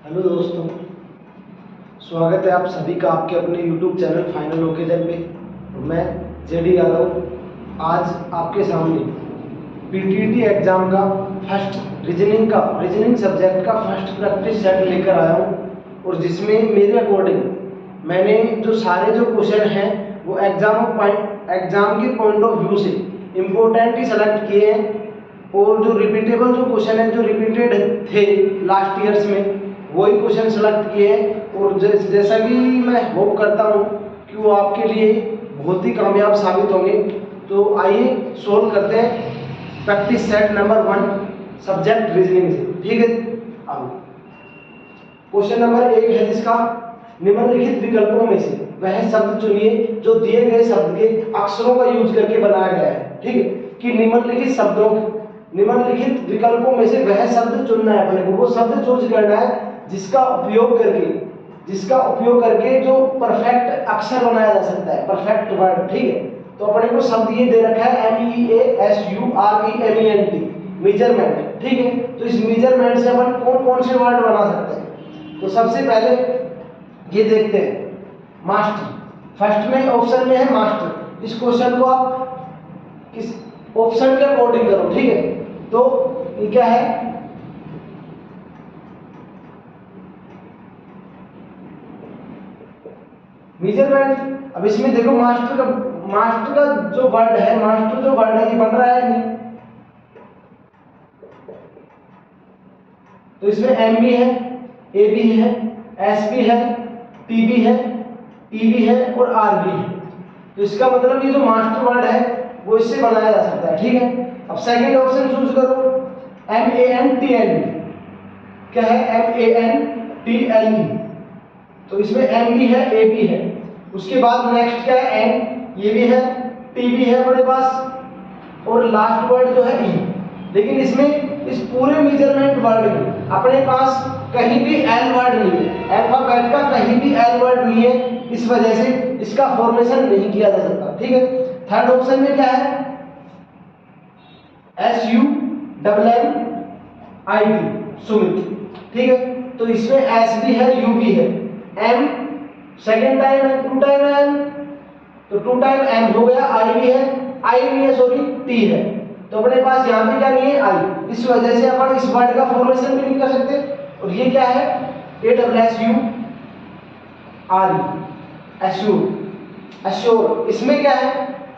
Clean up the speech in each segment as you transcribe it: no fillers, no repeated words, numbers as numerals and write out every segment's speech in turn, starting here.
Hello दोस्तों, स्वागत है आप सभी का आपके अपने YouTube चैनल फाइनल ओकेजन पे। तो मैं जेडी यादव आज आपके सामने पीटीटी एग्ज़ाम का रीजनिंग सब्जेक्ट का फर्स्ट प्रैक्टिस सेट लेकर आया हूँ, और जिसमें मेरे अकॉर्डिंग मैंने जो क्वेश्चन हैं वो एग्ज़ाम के पॉइंट ऑफ व्यू से इम्पोर्टेंट ही सेलेक्ट किए हैं, और जो रिपीटेबल जो क्वेश्चन है जो रिपीटेड थे लास्ट ईयर्स में वही क्वेश्चन सेलेक्ट किए हैं। और जैसा कि मैं होप करता हूँ कि वो आपके लिए बहुत ही कामयाब साबित होंगे। तो आइए सोल्व करते हैं practice set number 1 subject reasoning से। ठीक है, अब क्वेश्चन नंबर 1 है जिसका निम्नलिखित विकल्पों में से वह शब्द चुनिए जो दिए गए शब्द के अक्षरों का यूज करके बनाया गया है। ठीक है, कि निम्नलिखित विकल्पों में से वह शब्द चुनना है, अपने को वो शब्द चूज करना है जिसका उपयोग करके जो परफेक्ट अक्षर बनाया जा सकता है, परफेक्ट वर्ड। ठीक है, तो अपने को शब्द ये दे रखा है MEASUREMENT, मेजरमेंट। ठीक है, तो इस मेजरमेंट से अपन कौन कौन से वर्ड बना सकते हैं। तो सबसे पहले ये देखते हैं मास्टर। फर्स्ट में ऑप्शन में है मास्टर। इस क्वेश्चन को आप किस ऑप्शन के अकॉर्डिंग करो। ठीक है, तो ये क्या है, मेजरमेंट। अब इसमें देखो मास्टर का जो वर्ड है ये बन रहा है नहीं, तो इसमें एम भी है, ए भी है, एस भी है, टी भी है, ई भी है और आर भी है। तो इसका मतलब ये जो मास्टर वर्ड है वो इससे बनाया जा सकता है। ठीक है, अब सेकंड ऑप्शन चूज करो, MANTLE। क्या है, MANTLE। तो इसमें एम भी है, ए भी है, उसके बाद नेक्स्ट क्या है, एन, ये भी है, टी भी है अपने पास, और लास्ट वर्ड जो है ई। लेकिन इसमें इस पूरे मेजरमेंट वर्ड में अपने पास कहीं भी एल वर्ड नहीं है, अल्फाबेट का कहीं भी एल वर्ड नहीं है, इस वजह से इसका फॉर्मेशन नहीं किया जा सकता। ठीक है, थर्ड ऑप्शन में क्या है, SUMMIT, सुमित। ठीक है, तो इसमें एस भी है, यू भी है, एम सेकेंड टाइम है, 2 टाइम है एम, तो 2 टाइम एम हो गया, आई भी है सॉरी, टी है। तो अपने पास यहाँ पे क्या नहीं है, आई। इस वजह से अपन इस वर्ड का फॉर्मेशन भी नहीं कर सकते। और ये क्या है, ASSURE, एश्योर। इसमें क्या है,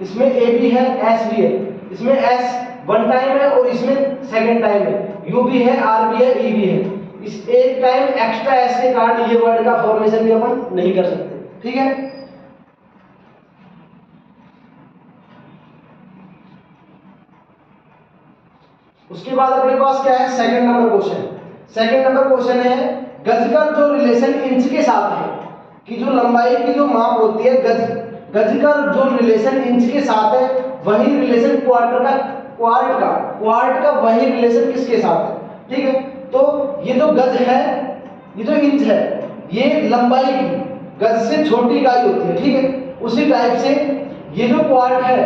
इसमें ए भी है, एस भी है, इसमें एस 1 टाइम है और इसमें सेकेंड टाइम है, यू भी है, आर भी है, ई भी है। इस एक टाइम एक्स्ट्रा एस के कारण ये वर्ड का फॉर्मेशन भी अपन नहीं कर सकते। ठीक है, उसके बाद अपने पास क्या है, सेकंड नंबर क्वेश्चन है गज का जो रिलेशन इंच के साथ है, कि जो लंबाई की जो माप होती है गज का जो रिलेशन इंच के साथ है वही रिलेशन क्वार्ट का वही रिलेशन किसके साथ है। ठीक है, तो ये जो गज है, ये जो इंच है, ये लंबाई की गज से छोटी इकाई होती है। ठीक है, उसी टाइप से ये जो क्वार्ट है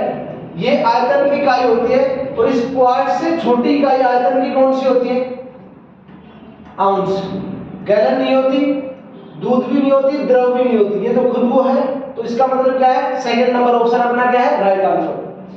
ये आयतन की इकाई होती है, और इस क्वार्ट से छोटी इकाई आयतन की कौन सी होती है, आउंस। गैलन नहीं होती, दूध भी नहीं होती, द्रव भी नहीं होती, ये तो खुद वो है। तो इसका मतलब क्या है, सेकंड नंबर ऑप्शन अपना क्या है, राइट आंसर।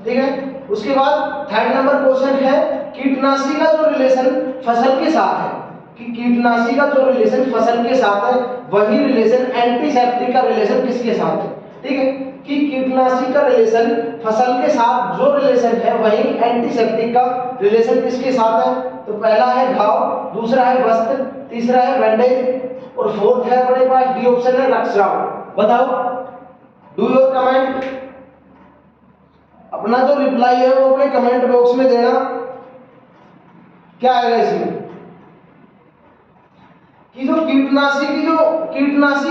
ठीक है, उसके बाद थर्ड नंबर क्वेश्चन है कीटनाशी का जो रिलेशन फसल के साथ है, कि कीटनाशी का जो रिलेशन फसल के साथ है वही रिलेशन एंटीसेप्टिक का रिलेशन किसके साथ है। ठीक है, कि कीटनाशी का रिलेशन फसल के साथ जो रिलेशन है वही एंटीसेप्टिक का रिलेशन किसके साथ है। तो पहला है घाव, दूसरा है वस्त्र, तीसरा है बैंडेज, और फोर्थ है अपने पास डी ऑप्शन है रक्तस्राव। बताओ, डू योर कमेंट। अपना जो रिप्लाई है वो अपने कमेंट बॉक्स में देना, क्या आएगा इसमें, कि जो कीटनाशी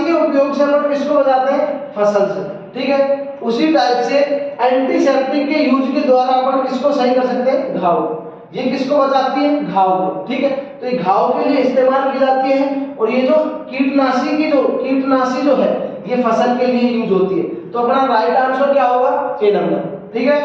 के उपयोग से अपन किसको बचाते हैं, फसल से। ठीक है, उसी टाइप से एंटीसेप्टिक के यूज के द्वारा अपन किसको सही कर सकते हैं, घाव। ये किसको बचाती है, घाव को। ठीक है, तो ये घाव के लिए इस्तेमाल की जाती है, और ये जो कीटनाशी जो है ये फसल के लिए यूज होती है। तो अपना राइट आंसर क्या होगा, ए नंबर। ठीक है,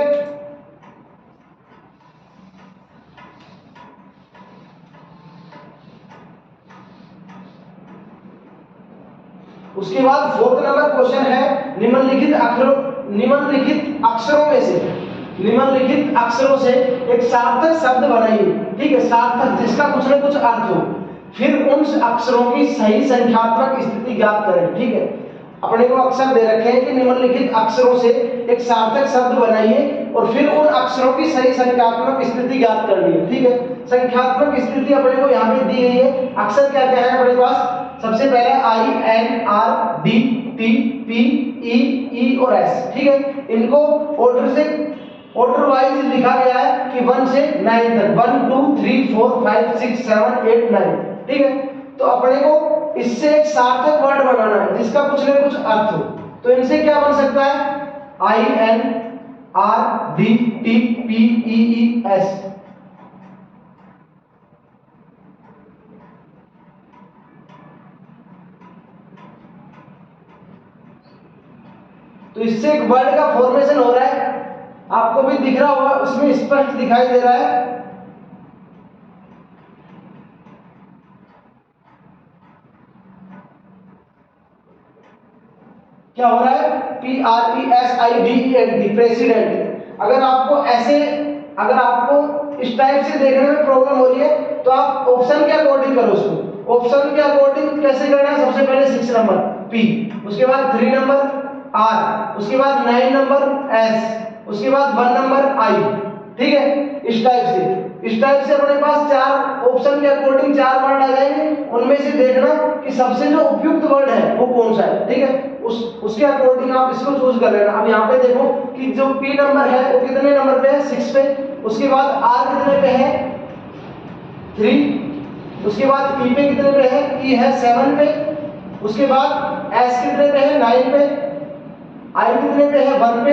उसके बाद फोर्थ नंबर क्वेश्चन है निम्नलिखित अक्षरों में से निम्नलिखित अक्षरों से एक सार्थक शब्द बनाइए। ठीक है, सार्थक जिसका कुछ न कुछ अर्थ हो, फिर उन अक्षरों की सही संख्यात्मक स्थिति ज्ञात करें। ठीक है, अपने को अक्षर दे रखे हैं कि निम्नलिखित अक्षरों से एक सार्थक शब्द बनाइए और फिर उन अक्षरों की सही संख्यात्मक स्थिति ज्ञात करनी है। ठीक है, संख्यात्मक स्थिति अपने को यहाँ पे दी गई है। अक्षर क्या क्या है अपने पास? सबसे पहले I N R D T P E E और S। ठीक है, इनको ऑर्डर वाइज लिखा गया है कि 1 से 9 तक, 1 2 3 4 5 6 7 8 9। ठीक है, तो अपने को इससे एक सार्थक वर्ड बनाना है जिसका कुछ न कुछ अर्थ हो। तो इनसे क्या बन सकता है? I N R D T P E E S। तो इससे एक वर्ड का फॉर्मेशन हो रहा है, आपको भी दिख रहा होगा, उसमें स्पष्ट दिखाई दे रहा है। क्या हो रहा है? PRESIDENT, president. अगर आपको इस टाइप से देखने में प्रॉब्लम हो रही है तो आप ऑप्शन के अकॉर्डिंग करो उसको। ऑप्शन के अकॉर्डिंग कैसे करना है? सबसे पहले 6 नंबर P, उसके बाद 3 नंबर R, उसके बाद 9 नंबर S, उसके बाद 1 नंबर I। ठीक है, इस टाइप से अपने पास 4 ऑप्शन के अकॉर्डिंग 4 वर्ड आ जाएंगे। उनमें से देखना कि सबसे जो उपयुक्त वर्ड है वो कौन सा है। ठीक है, उसके अकॉर्डिंग आप इसको चूज कर लेना। अब यहाँ पे देखो कि जो P नंबर है वो कितने नंबर पे है? 6 पे। उसके बाद R कितने पे है? 3। उसके बाद E पे कितने पे है? E है 7 पे। उसके बाद S कितने पे है? 9 पे। I कितने पे है? 1 पे।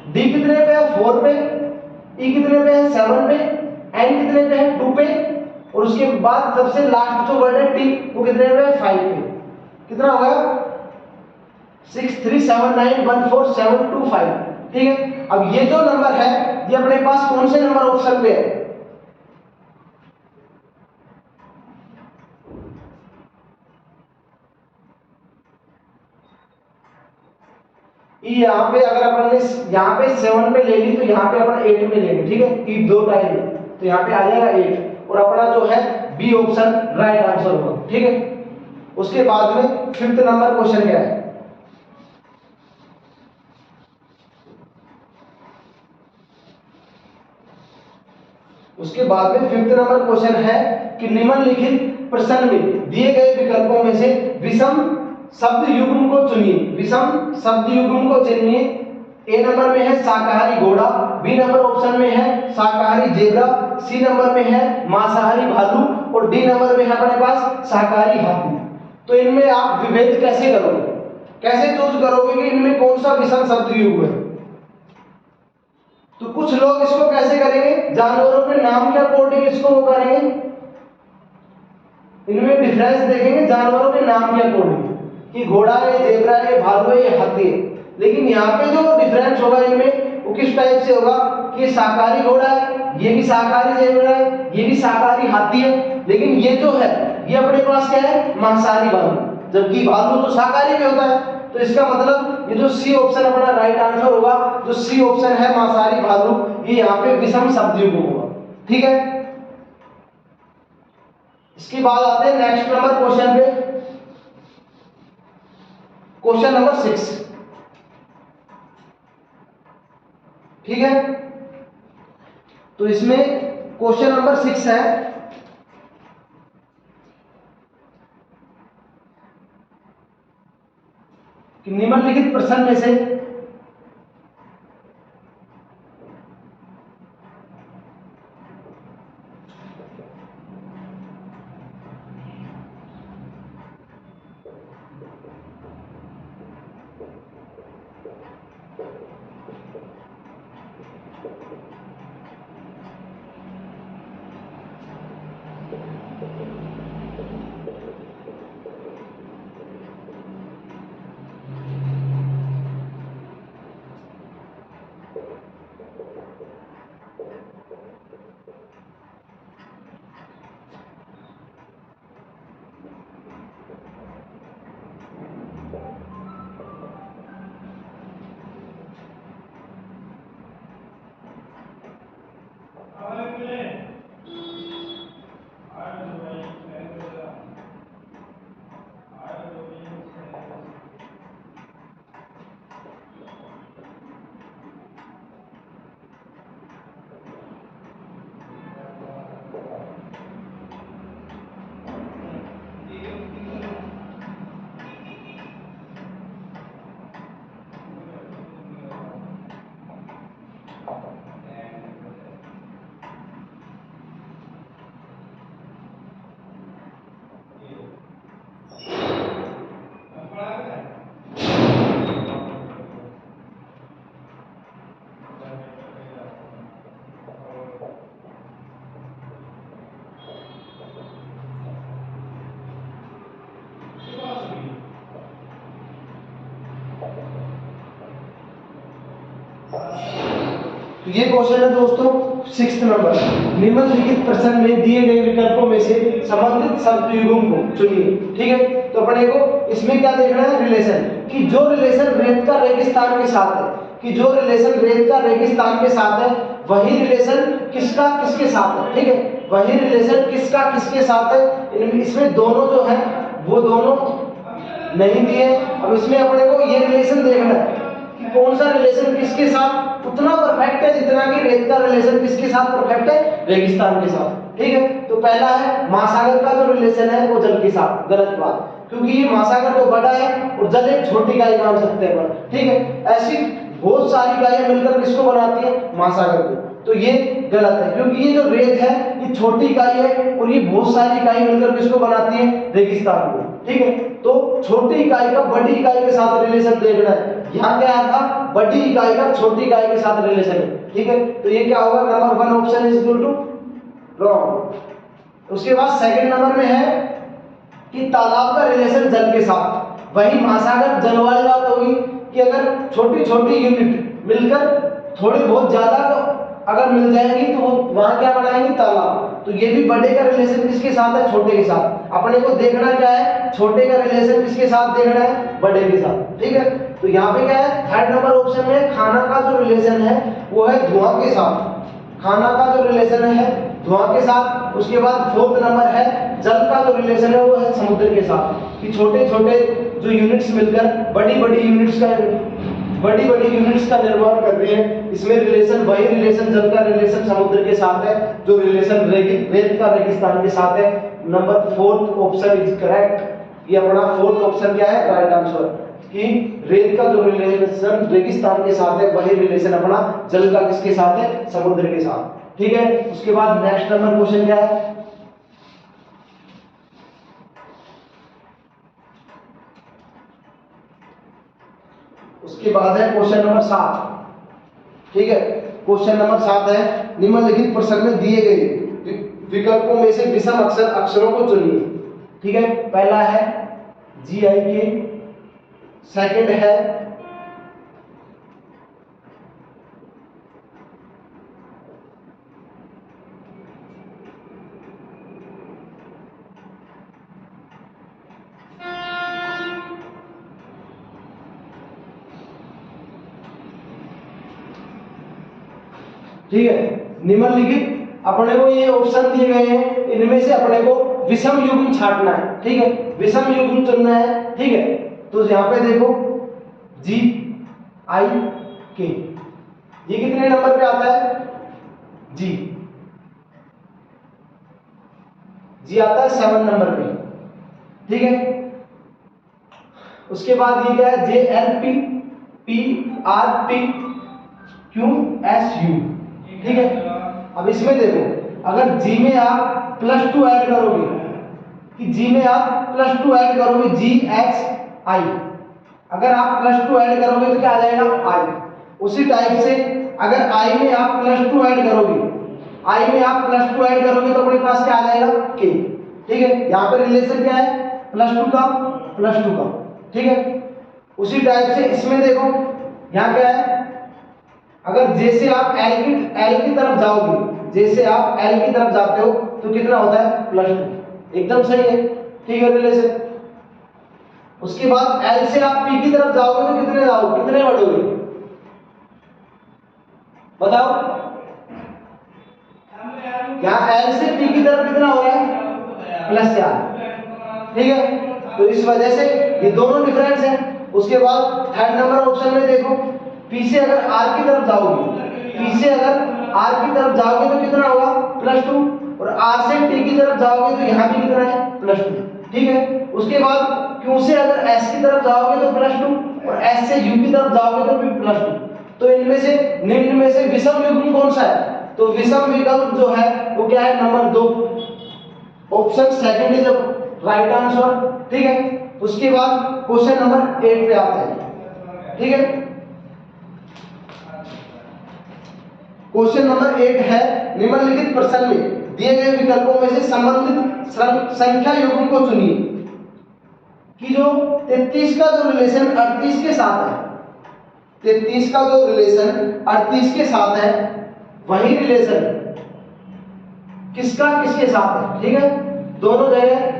D कितने पे है? 4 पे। E कितने पे है? 7 पे। N कितने पे है? 2 पे। और उसके बाद सबसे लास्ट जो वर्ड है T, वो कितने पे है? 5 पे। कितना हो गया? 6 3 7 9 1 4 7 2 5। ठीक है, अब ये जो नंबर है ये अपने पास कौन से नंबर ऑप्शन पे है? यहाँ पे अगर अपन ने यहाँ पे 7 पे ले ली तो यहाँ पे अपन 8 में लेंगे। ठीक है, ई 2 टाइम तो यहाँ पे आ जाएगा 8 और अपना जो है बी ऑप्शन राइट आंसर होगा। ठीक है, उसके बाद में 5th नंबर क्वेश्चन क्या है? उसके बाद में 5th नंबर क्वेश्चन है कि निम्नलिखित प्रश्न में दिए गए विकल्पों में से विषम शब्द युग्म को चुनिए। विषम शब्द युग्म को चुनिए। ए नंबर में है शाकाहारी घोड़ा, बी नंबर ऑप्शन में है शाकाहारी जेब्रा, सी नंबर में है मांसाहारी भालू और डी नंबर में है अपने पास शाकाहारी हाथी। तो इनमें आप विभेद कैसे करोगे? कैसे चूज करोगे कि इनमें कौन सा विषम शब्द युग्म है? तो कुछ लोग इसको कैसे करेंगे? जानवरों के नाम के अकॉर्डिंग इसको वो करेंगे, इनमें डिफरेंस देखेंगे जानवरों के नाम के अकॉर्डिंग कि घोड़ा है, जेब्रा है, भालू है, हाथी है। लेकिन यहाँ पे जो डिफरेंस होगा इनमें वो किस टाइप से होगा कि ये शाकाहारी घोड़ा है, ये भी शाकाहारी जेब्रा है, ये भी शाकाहारी हाथी है, लेकिन ये जो है ये अपने पास क्या है? मांसाहारी भालू, जबकि भालू तो शाकाहारी भी होता है। तो इसका मतलब ये जो सी ऑप्शन अपना राइट आंसर होगा, जो सी ऑप्शन है मांसाहारी भालू, ये यहाँ पे विषम शब्द युग्म होगा। ठीक है, इसके बाद आते हैं नेक्स्ट नंबर क्वेश्चन पे, क्वेश्चन नंबर 6। ठीक है, तो इसमें क्वेश्चन नंबर 6 है कि निम्नलिखित प्रश्न में से तो ये क्वेश्चन है दोस्तों 6 नंबर। निम्नलिखित प्रश्न में दिए गए विकल्पों में से संबंधित शब्दयुग्म को चुनिए। ठीक है, तो अपने को इसमें क्या देखना है, रिलेशन, कि जो रिलेशन रेत का रेगिस्तान के साथ है, कि जो रिलेशन रेत का रेगिस्तान के साथ है वही रिलेशन किसका किसके साथ है। ठीक है, वही रिलेशन किसका किसके साथ है। इसमें दोनों जो है वो दोनों नहीं दिए। अब इसमें अपने को ये रिलेशन देखना है कि कौन सा रिलेशन किसके साथ उतना परफेक्ट है जितना कि रेत का रिलेशन किसके साथ परफेक्ट है, रेगिस्तान के साथ। ठीक है, तो पहला है महासागर का जो रिलेशन है वो जल के साथ, गलत बात, क्योंकि ये महासागर तो बड़ा है और जल एक छोटी इकाई मान सकते हैं। ठीक है, ऐसी बहुत सारी इकाइयां मिलकर किसको बनाती है, महासागर को, तो ये गलत है, क्योंकि ये जो रेत है ये छोटी इकाई है और ये बहुत सारी इकाई मिलकर किसको बनाती है, रेगिस्तान को। ठीक है, तो छोटी इकाई का बड़ी इकाई के साथ रिलेशन देखना है। यहाँ क्या था, बड़ी इकाई का छोटी इकाई के साथ रिलेशन है। ठीक है, तो ये क्या होगा, number 1 option is equal to wrong. उसके बाद सेकंड नंबर में है कि तालाब का रिलेशन जल के साथ, वही महासागर जल वाली बात होगी कि अगर छोटी छोटी यूनिट मिलकर थोड़ी बहुत ज्यादा अगर मिल जाएंगी तो वहां क्या बनाएंगे, तालाब। तो ये भी बड़े का रिलेशन किसके साथ है, छोटे के साथ। अपने को देखना क्या है, छोटे का रिलेशन किसके साथ देखना है, बड़े के साथ। ठीक है, तो यहाँ पे क्या है, थर्ड नंबर ऑप्शन में खाना का जो रिलेशन है वो है धुआं के साथ, खाना का जो रिलेशन है धुआं के साथ। उसके बाद फोर्थ नंबर है जल का जो रिलेशन है वो है समुद्र के साथ, कि छोटे छोटे जो यूनिट्स मिलकर बड़ी बड़ी यूनिट्स का निर्माण कर रही है। इसमें रिलेशन वही रिलेशन जल का रिलेशन समुद्र के साथ है जो रिलेशन रेत का रेगिस्तान के साथ है। Number 4 option is correct. ये अपना 4th ऑप्शन क्या है, राइट आंसर, कि रेत का जो रिलेशन रेगिस्तान के साथ है वही रिलेशन अपना जल का किसके साथ है, समुद्र के साथ। ठीक है, उसके बाद नेक्स्ट नंबर क्वेश्चन क्या है, उसके बाद है क्वेश्चन नंबर 7। ठीक है, क्वेश्चन नंबर 7 है निम्नलिखित प्रश्न में दिए गए विकल्पों में से विषम अक्षरों को चुनिए। ठीक है, पहला है GIK, सेकंड है ठीक है, निम्नलिखित अपने को ये ऑप्शन दिए गए हैं, इनमें से अपने को विषम युग्म छांटना है। ठीक है, विषम युग्म चुनना है। ठीक है, तो यहाँ पे देखो GIK, ये कितने नंबर पे आता है, जी आता है 7 नंबर पे। ठीक है, उसके बाद ये क्या है, JLP, PRP, QSU। ठीक है, अब इसमें देखो अगर G में आप +2 ऐड करोगे, कि G में आप +2 ऐड करोगे, GHI, अगर आप +2 ऐड करोगे तो क्या आ जाएगा, I। उसी टाइप से अगर I में आप +2 ऐड करोगे, I में आप +2 ऐड करोगे तो अपने पास क्या आ जाएगा, K। ठीक है, यहाँ पे रिलेशन क्या है, +2 का। ठीक है, उसी टाइप से इसमें देखो यहाँ क्या है, अगर जैसे आप L की तरफ जाओगे, जैसे आप L की तरफ जाते हो तो कितना होता है, +2, एकदम सही है। ठीक है, रिलेशन। उसके बाद L से आप P की तरफ जाओगे तो कितने बढ़ोगे, बताओ। यहाँ L से P की तरफ कितना हो रहा है, +4। ठीक है, तो इस वजह से ये दोनों डिफरेंस है। उसके बाद थर्ड नंबर ऑप्शन में देखो, P से अगर R की तरफ जाओगे, तो कितना होगा, +2, और R से T की तरफ जाओगे तो यहाँ भी कितना है, +2। ठीक है, उसके बाद Q से अगर S की तरफ जाओगे तो +2, और S से U की तरफ जाओगे तो भी +2। तो इनमें से निम्न में से विषम युग्म कौन सा है, तो विषम विकल्प जो है वो क्या है, number 2, option second is right answer. ठीक है, उसके बाद क्वेश्चन नंबर 8 पे आते हैं। ठीक है, क्वेश्चन नंबर 8 है निम्नलिखित प्रश्न में दिए गए विकल्पों में से संबंधित संख्या युग्म को चुनिए, कि जो 33 का जो रिलेशन 38 के साथ है, 33 का जो रिलेशन 38 के साथ है वही रिलेशन किसका किसके साथ है, ठीक है। दोनों जगह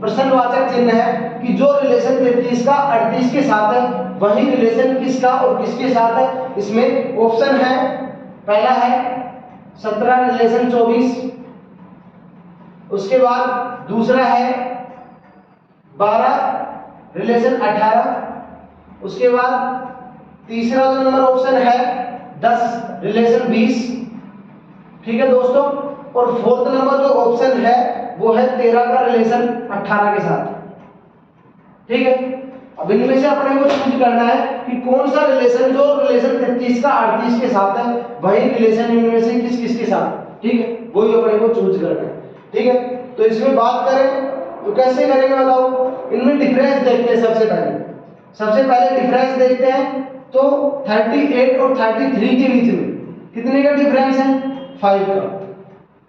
प्रश्नवाचक चिन्ह है कि जो रिलेशन 33 का 38 के साथ है वही रिलेशन किसका और किसके साथ है। इसमें ऑप्शन है, पहला है 17 रिलेशन 24, उसके बाद दूसरा है 12 रिलेशन 18, उसके बाद तीसरा जो नंबर ऑप्शन है 10 रिलेशन 20, ठीक है दोस्तों। और फोर्थ नंबर जो ऑप्शन है वो है 13 का रिलेशन 18 के साथ, ठीक है। अब इनमें से अपने को चूज करना है कि कौन सा रिलेशन, जो रिलेशन 33 का 38 के साथ है वही रिलेशन इनमें से किस किस के साथ, ठीक है, वही अपने को चूज करना है, ठीक है। तो इसमें बात करें तो कैसे करेंगे बताओ। इनमें डिफरेंस देखते हैं। सबसे पहले डिफरेंस देखते हैं तो 38 और 33 के बीच में कितने का डिफरेंस है, 5 का,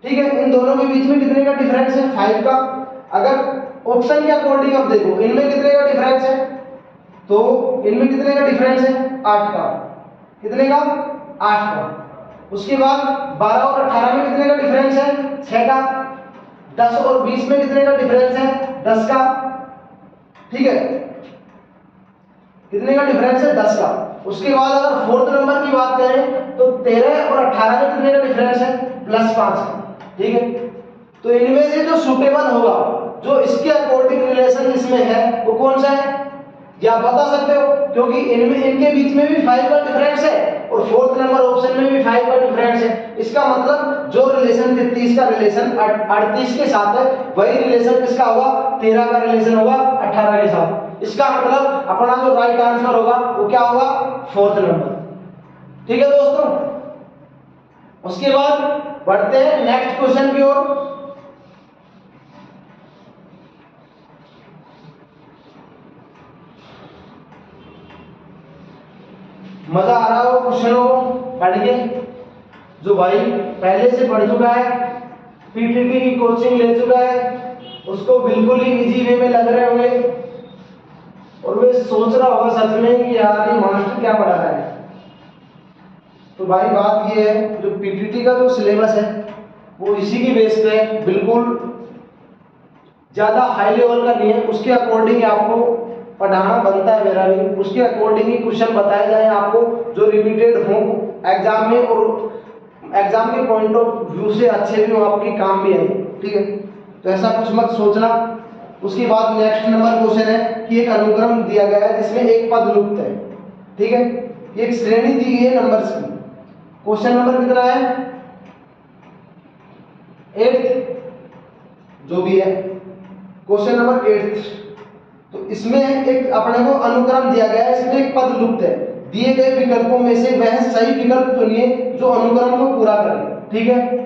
ठीक है। इन दोनों के बीच में कितने का डिफरेंस है, 5 का। अगर ऑप्शन के अकॉर्डिंग अब देखो इनमें कितने का डिफरेंस है, तो इनमें कितने का डिफरेंस है, 8 का, कितने का, 8 का। उसके बाद 12 और 18 में कितने का डिफरेंस है, 6 का। 10 और 20 में कितने का डिफरेंस है, 10 का, ठीक है। कितने का डिफरेंस है, 10 का। उसके बाद अगर फोर्थ नंबर की बात करें तो 13 और 18 में कितने का डिफरेंस है, +5 का, ठीक है। तो इनमें से जो सुटेबल होगा, जो इसके अकॉर्डिंग रिलेशन इसमें है वो कौन सा है, या आप बता सकते हो, क्योंकि इनमें इनके बीच में भी 5 का डिफरेंस है और फोर्थ नंबर ऑप्शन में भी 5 का डिफरेंस है। इसका मतलब जो रिलेशन 33 का रिलेशन 38 के साथ है वही रिलेशन किसका होगा, 13 का रिलेशन होगा 18 के साथ। इसका मतलब अपना जो राइट आंसर होगा वो क्या होगा, फोर्थ नंबर, ठीक है दोस्तों। उसके बाद बढ़ते हैं नेक्स्ट क्वेश्चन की ओर। मजा आ रहा हो क्वेश्चनों को पढ़ के, जो भाई पहले से पढ़ चुका है, पीटीटी की कोचिंग ले चुका है, उसको बिल्कुल ही इजी वे में लग रहे होंगे और वे सोच रहा होगा सच में कि यार ये मास्टर क्या पढ़ा रहा है। तो भाई बात ये है, जो पीटीटी का जो सिलेबस है वो इसी की बेस पे बिल्कुल ज्यादा हाई लेवल का नहीं है, उसके अकॉर्डिंग आपको पढ़ाना बनता है मेरा भी, उसके अकॉर्डिंग ही क्वेश्चन बताए जाए आपको जो रिपीटेड हो एग्जाम में और एग्जाम के पॉइंट ऑफ व्यू से अच्छे भी हो, आपके काम भी आए, ठीक है। तो ऐसा कुछ मत सोचना। उसके बाद नेक्स्ट नंबर क्वेश्चन है कि एक अनुक्रम दिया गया है जिसमें एक पद लुप्त है, ठीक है। एक श्रेणी दी गई है नंबर्स की। क्वेश्चन नंबर कितना है, 8th जो भी है, क्वेश्चन नंबर 8th। तो इसमें एक अपने को अनुक्रम दिया गया है, इसमें एक पद लुप्त है। दिए गए विकल्पों में से वह सही विकल्प चुनिए जो अनुक्रम को पूरा करे, ठीक है।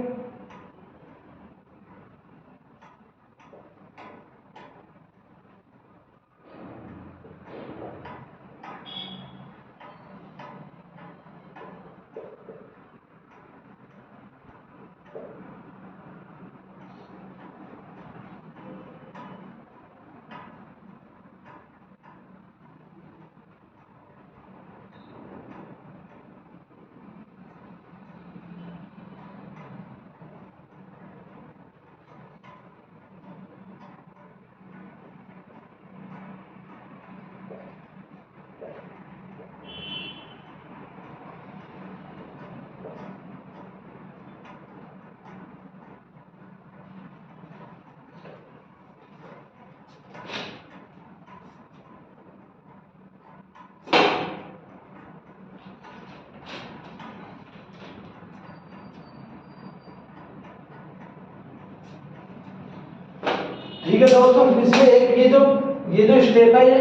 ठीक है दोस्तों, इसमें एक ये जो स्टेप है ये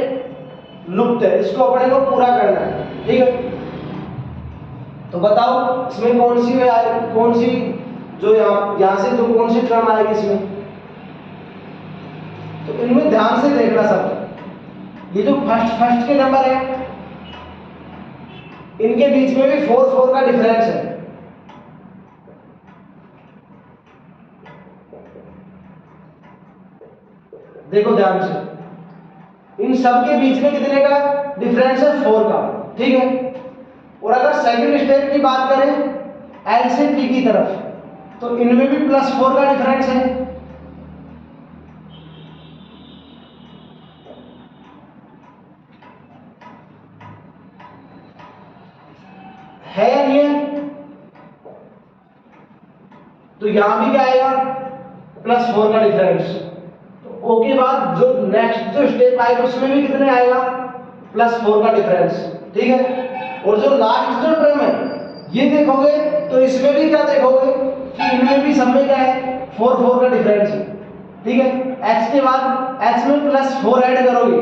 लुप्त है, इसको अपने को पूरा करना है, ठीक है। तो बताओ इसमें कौन सी जो यहाँ से जो कौन सी टर्म आएगी इसमें, तो इनमें ध्यान से देखना सब। ये जो फर्स्ट के नंबर है इनके बीच में भी 4 का डिफरेंस है। देखो ध्यान से, इन सब के बीच में कितने का डिफरेंस है, 4 का, ठीक है। और अगर सेकंड स्टेप की बात करें एल से पी की तरफ, तो इनमें भी +4 का डिफरेंस है या नहीं है? तो यहां भी क्या आएगा, +4 का डिफरेंस। तो ओ के बाद जो नेक्स्ट जो स्टेप आएगा उसमें भी कितने आएगा, +4 का डिफरेंस, ठीक है। और जो लास्ट जो टर्म है ये देखोगे तो इसमें भी क्या देखोगे कि इनमें भी सब में क्या है, 4 का डिफरेंस है, ठीक है। h के बाद h में +4 ऐड करोगे,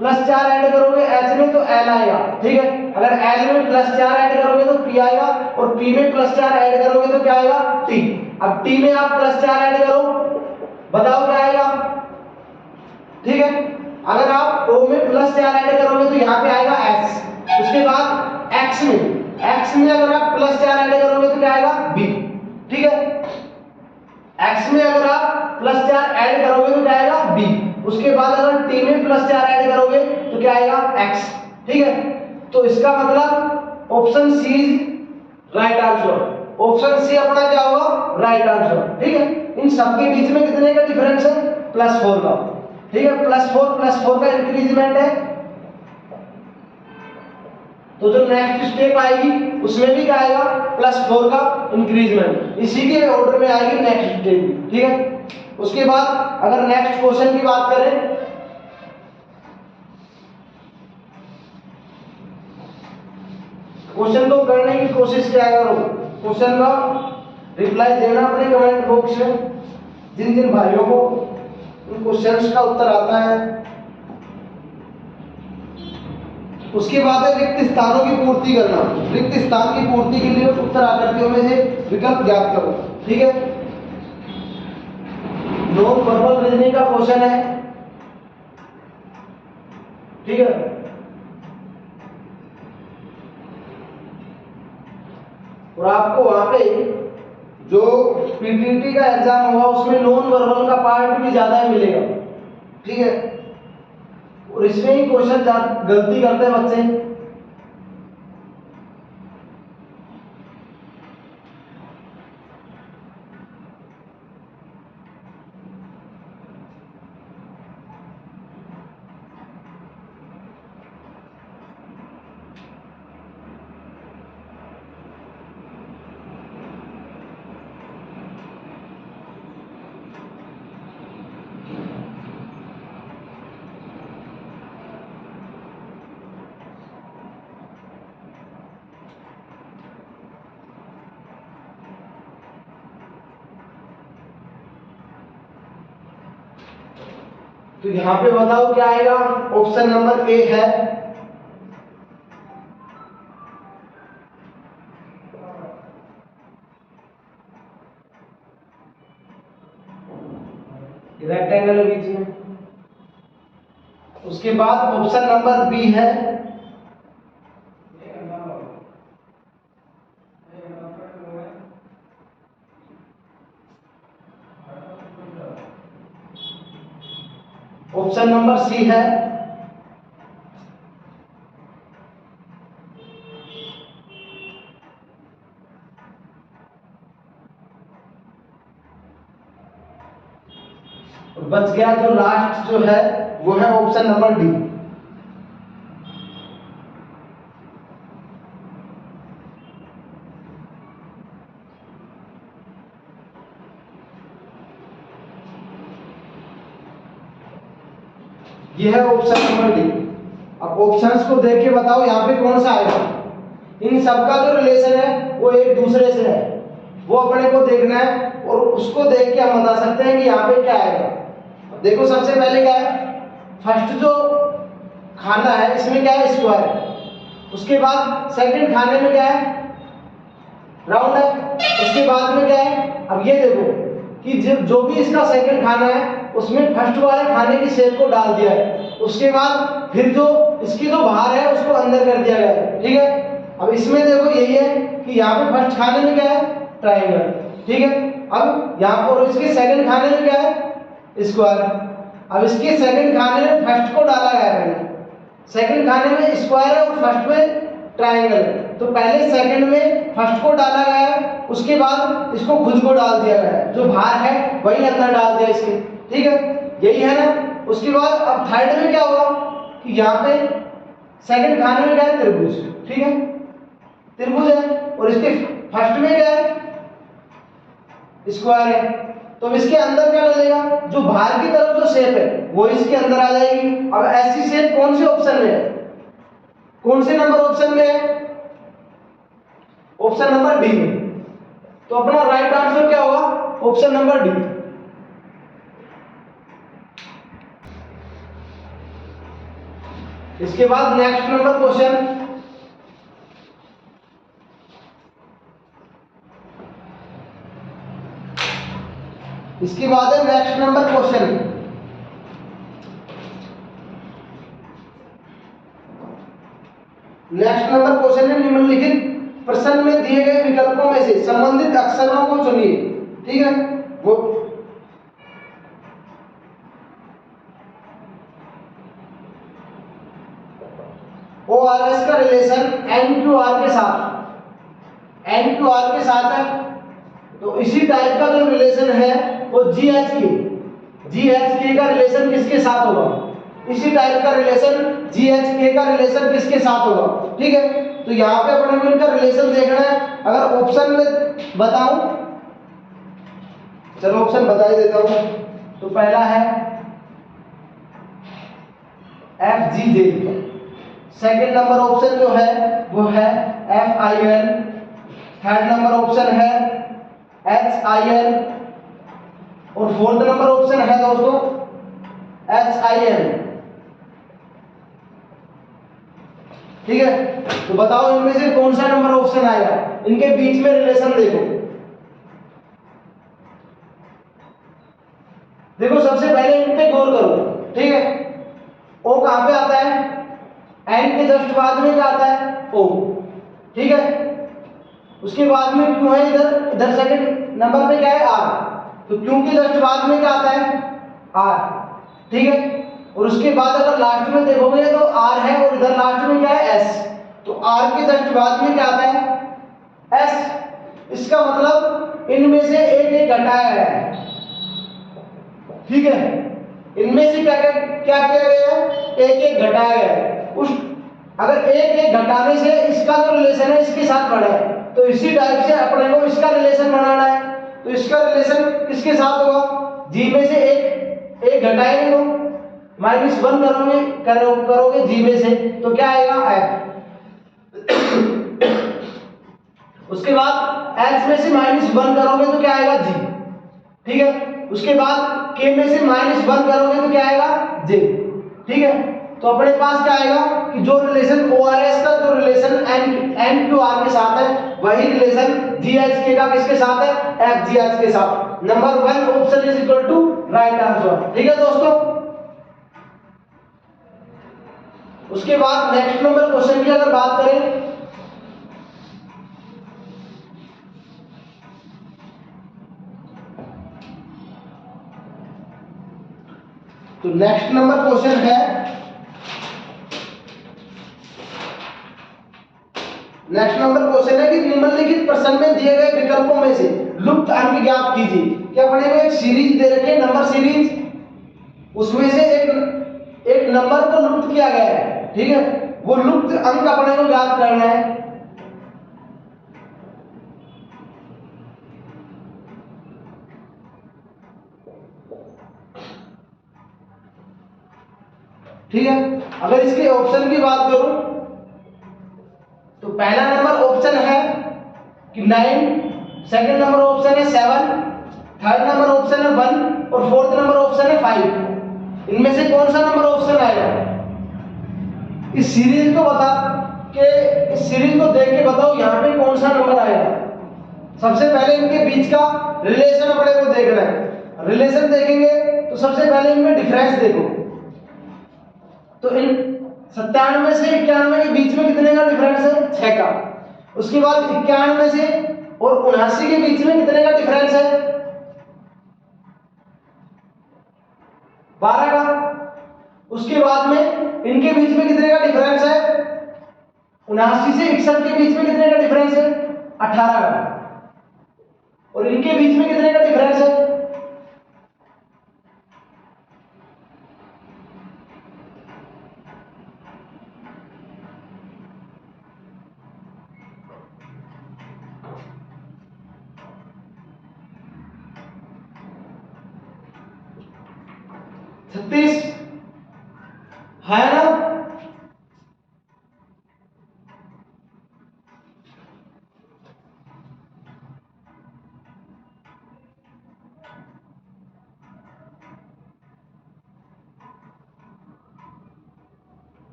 +4 ऐड करोगे h में तो l आएगा, ठीक है। अगर l में +4 ऐड करोगे तो p आएगा, और p में +4 ऐड करोगे तो क्या आएगा, t। अब t में आप +4 ऐड करो, बताओ क्या आएगा, ठीक है। अगर आप o में +4 ऐड करोगे तो यहाँ पे आएगा s, उसके बाद x में अगर आप +4 ऐड करोगे तो क्या आएगा, b, ठीक है। x में अगर आप +4 ऐड करोगे तो क्या आएगा, b, उसके बाद अगर t में +4 ऐड करोगे तो क्या आएगा, x, ठीक है। तो इसका मतलब option C is right answer, option C अपना क्या होगा, राइट आंसर, ठीक है। इन सबके बीच में कितने का डिफरेंस है, +4 का, ठीक है। +4 का इंक्रीजमेंट है, तो जो नेक्स्ट स्टेप आएगी उसमें भी क्या आएगा, +4 का इंक्रीजमेंट, इसी के ऑर्डर में आएगी नेक्स्ट स्टेप, ठीक है। उसके बाद अगर नेक्स्ट क्वेश्चन की बात करें, क्वेश्चन को करने की कोशिश किया करो, क्वेश्चन का रिप्लाई देना अपने कमेंट बॉक्स में, जिन जिन भाइयों को उन क्वेश्चंस का उत्तर आता है। उसके बाद है रिक्त स्थानों की पूर्ति करना, रिक्त स्थान की पूर्ति के लिए उत्तर आकृतियों में से विकल्प ज्ञात करो, ठीक है। नॉन वर्बल रीजनिंग का क्वेश्चन है, ठीक है। और आपको वहां पे जो पीटीटी का एग्जाम होगा उसमें नॉन वर्बल का पार्ट भी ज्यादा मिलेगा, ठीक है। और इसमें ही क्वेश्चन गलती करते हैं बच्चे, तो यहां पे बताओ क्या आएगा, ऑप्शन नंबर ए है, रेक्टेंगल है बीच में। उसके बाद ऑप्शन नंबर बी है, ऑप्शन नंबर सी है, बच गया जो लास्ट जो है वो है ऑप्शन नंबर डी। ये है ऑप्शन नंबर डी। अब ऑप्शंस को देख के बताओ यहाँ पे कौन सा आएगा। इन सबका जो रिलेशन है वो एक दूसरे से है, वो अपने को देखना है और उसको देख के हम बता सकते हैं कि यहाँ पे क्या आएगा। देखो सबसे पहले क्या है, फर्स्ट जो खाना है इसमें क्या है, स्क्वायर। उसके बाद सेकंड खाने में क्या है, राउंड है। उसके बाद में क्या है, अब ये देखो कि जो भी इसका सेकंड खाना है उसमें फर्स्ट वाले खाने की शेप को डाल दिया है। उसके बाद फिर जो इसकी जो बाहर है उसको अंदर कर दिया गया है, ठीक है। अब इसमें देखो यही है कि यहाँ पे फर्स्ट खाने में क्या है, ट्राइंगल, ठीक है। अब यहाँ पर इसके सेकंड खाने में क्या है, स्क्वायर। अब इसके सेकंड खाने में फर्स्ट को डाला गया है, सेकंड खाने में स्क्वायर है और फर्स्ट में ट्राइंगल है, तो पहले सेकंड में फर्स्ट को डाला गया है, उसके बाद इसको खुद को डाल दिया गया है, जो भार है वही अंदर डाल दिया इसके, ठीक है, यही है ना। उसके बाद अब थर्ड में क्या होगा कि यहाँ पे सेकंड खाने में क्या है, त्रिभुज, ठीक है, त्रिभुज है, और इसके फर्स्ट में क्या है, स्क्वायर है। तो अब इसके अंदर क्या डलेगा, जो बाहर की तरफ जो शेप है वो इसके अंदर आ जाएगी। अब ऐसी शेप कौन से ऑप्शन में है, कौन से नंबर ऑप्शन में है, ऑप्शन नंबर डी में। तो अपना राइट आंसर क्या होगा, ऑप्शन नंबर डी। इसके बाद नेक्स्ट नंबर क्वेश्चन, इसके बाद है next number question. Next number question है, निम्नलिखित प्रश्न में दिए गए विकल्पों में से संबंधित अक्षरों को चुनिए, ठीक है। वो ORS का रिलेशन NQR के साथ, NQR के साथ है, तो इसी टाइप का जो रिलेशन है वो GHK का रिलेशन किसके साथ होगा, इसी टाइप का रिलेशन GHK का रिलेशन किसके साथ होगा, ठीक है। तो यहाँ पे अपने को इनका रिलेशन देखना है। अगर ऑप्शन में बताऊं, चलो ऑप्शन बता ही देता हूं। तो पहला है FGJ, सेकंड नंबर ऑप्शन जो है वो है FIL, थर्ड नंबर ऑप्शन है HIL, और फोर्थ नंबर ऑप्शन है दोस्तों HIN, ठीक है। तो बताओ इनमें से कौन सा नंबर ऑप्शन आएगा, इनके बीच में रिलेशन देखो। देखो सबसे पहले इन पे गौर करो, ठीक है। O कहां पे आता है, N के जस्ट बाद में क्या आता है, O, ठीक है। उसके बाद में क्यों है, इधर सेकंड नंबर पे क्या है, R, तो क्यों के जस्ट बाद में क्या आता है, R, ठीक है। और उसके बाद अगर लास्ट में देखोगे तो R है, और इधर लास्ट में क्या है, S, तो R के जस्ट बाद में क्या आता है, S। इसका मतलब इनमें से एक एक घटाया गया है, ठीक है। इनमें से क्या क्या किया गया है, एक एक घटाया गया है। उस अगर एक एक घटाने से इसका जो रिलेशन है इसके साथ बढ़ा है, तो इसी टाइप से अपने को इसका रिलेशन बनाना है। तो इसका रिलेशन किसके साथ होगा, G में से एक घटाएंगे तो -1 करोगे G में से, तो क्या आएगा, F। उसके बाद H में से -1 करोगे तो क्या आएगा, G, ठीक है। उसके बाद K में से -1 करोगे तो क्या आएगा, J, ठीक है। तो अपने पास क्या आएगा कि जो रिलेशन ORS का जो रिलेशन NQR के साथ है वही रिलेशन GHK का किसके साथ है, FGH के साथ। Number 1 option is equal to right answer, ठीक है दोस्तों। उसके बाद नेक्स्ट नंबर क्वेश्चन की अगर बात करें, तो नेक्स्ट नंबर क्वेश्चन है, नेक्स्ट नंबर क्वेश्चन है कि निम्नलिखित प्रश्न में दिए गए विकल्पों में से लुप्त अंक ज्ञात कीजिए। क्या अपने को एक सीरीज दे रखी है, नंबर सीरीज, उसमें से एक नंबर को लुप्त किया गया है, ठीक है। वो लुप्त अंक अपने को ज्ञात करना है। ठीक है। अगर इसके ऑप्शन की बात करूं तो पहला नंबर ऑप्शन है कि 9, सेकंड नंबर ऑप्शन है 7, थर्ड नंबर ऑप्शन है 1, और फोर्थ नंबर ऑप्शन है 5। इनमें से कौन सा नंबर ऑप्शन आएगा, इस सीरीज को बता के, इस सीरीज को देख के बताओ यहाँ पे कौन सा नंबर आएगा। सबसे पहले इनके बीच का रिलेशन अपने को देखना है। रिलेशन देखेंगे तो सबसे पहले इनमें डिफरेंस देखो, तो इन 97 से 91 के बीच में कितने का डिफरेंस है, 6 का। उसके बाद 91 से और 79 के बीच में कितने का डिफरेंस है, 12 का। उसके बाद में इनके बीच में कितने का डिफरेंस है, 79 से 61 के बीच में कितने का डिफरेंस है? 18 का। और इनके बीच में कितने का डिफरेंस है? छत्तीस है ना?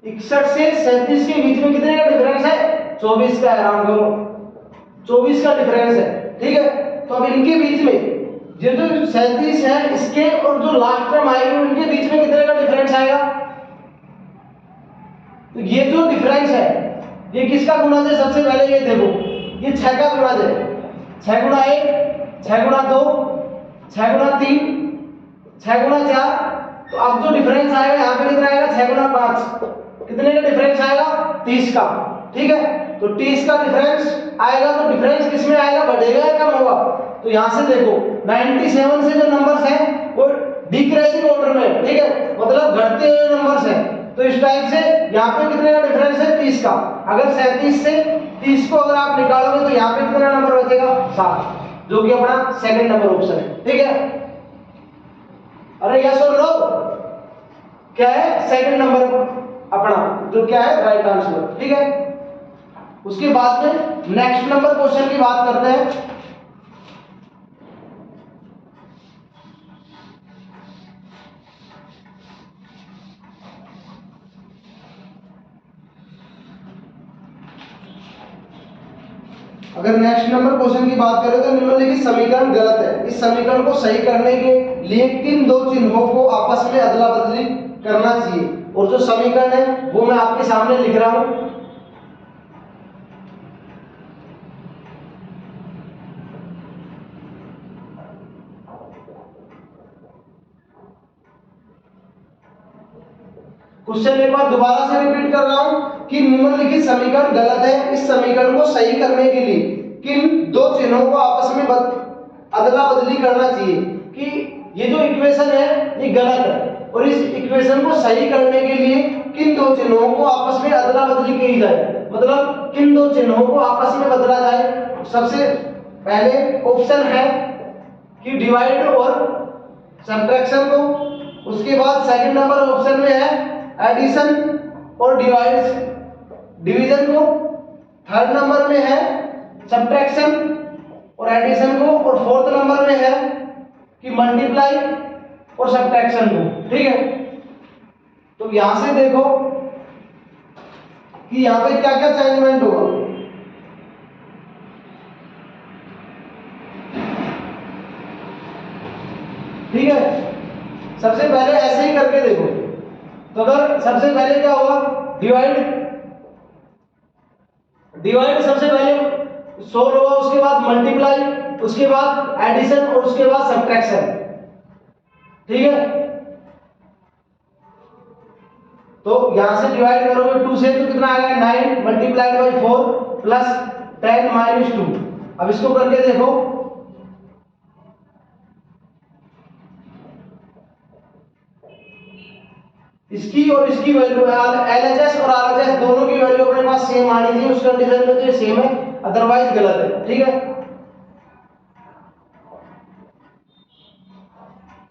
इकसठ से 37 के बीच में कितने का डिफरेंस है? 24 का। आराम करो, 24 का डिफरेंस है, ठीक है। तो अब इनके बीच में ये जो 37 है इसके और जो लास्ट टर्म आएगी उनके बीच में कितने का डिफरेंस आएगा? तो ये जो डिफरेंस है ये किसका गुणज है? सबसे पहले ये देखो, ये 6 का गुणज है। 6 गुणा 1, 6 गुणा 2, 6 गुणा 3, 6 गुणा 4। तो अब जो डिफरेंस आएगा यहाँ पे कितना आएगा? 6 गुणा 5, कितने का डिफरेंस आएगा? 30 का, ठीक है। तो 30 का डिफरेंस आएगा, तो डिफरेंस किसमें आएगा? बढ़ेगा या कम होगा? तो यहां से देखो 97 से जो नंबर्स हैं वो डिक्रीजिंग ऑर्डर में, ठीक है, मतलब घटते हुए नंबर्स हैं। तो इस टाइप से यहाँ पे कितने का डिफरेंस है? 30 का। अगर 37 से 30 को अगर आप निकालोगे तो यहाँ पे कितना नंबर बचेगा? 7, जो कि अपना सेकंड नंबर ऑप्शन है, ठीक है। अरे यस और नो? क्या है? सेकंड नंबर अपना जो क्या है? राइट आंसर, ठीक है। उसके बाद में नेक्स्ट नंबर क्वेश्चन की बात करते हैं। अगर नेक्स्ट नंबर क्वेश्चन की बात करें तो निम्नलिखित समीकरण गलत है। इस समीकरण को सही करने के लिए किन दो चिन्हों को आपस में अदला बदली करना चाहिए? और जो समीकरण है वो मैं आपके सामने लिख रहा हूं। क्वेश्चन एक बार दोबारा से रिपीट कर रहा हूं कि निम्नलिखित समीकरण गलत है। इस समीकरण को सही करने के लिए किन दो चिन्हों को आपस में अदला बदली करना चाहिए? कि ये जो इक्वेशन है ये गलत है और इस इक्वेशन को सही करने के लिए किन दो चिन्हों को आपस में अदला बदली की जाए, मतलब किन दो चिन्हों को आपस में बदला जाए। सबसे पहले ऑप्शन है कि डिवाइड और सब्ट्रैक्शन को, उसके बाद सेकंड नंबर ऑप्शन में है एडिशन और डिवीजन को, थर्ड नंबर में है सब्ट्रैक्शन और एडिशन को, और फोर्थ नंबर में है कि मल्टीप्लाई और सब्ट्रैक्शन को, ठीक है। तो यहां से देखो कि यहां पे क्या क्या चेंजमेंट होगा। ठीक है, सबसे पहले ऐसे ही करके देखो। तो अगर सबसे पहले क्या होगा? डिवाइड सबसे पहले 100 होगा, उसके बाद मल्टीप्लाई, उसके बाद एडिशन और उसके बाद सब्ट्रैक्शन, ठीक है। तो यहां से डिवाइड करोगे 2 से तो कितना आएगा? 9 मल्टीप्लाइड बाई 4 प्लस 10 माइनस 2। अब इसको करके देखो, इसकी और इसकी वैल्यू एलएचएस और आरएचएस दोनों की वैल्यू अपने पास सेम आनी चाहिए। उस कंडीशन में तो ये सेम है, अदरवाइज गलत है, ठीक है।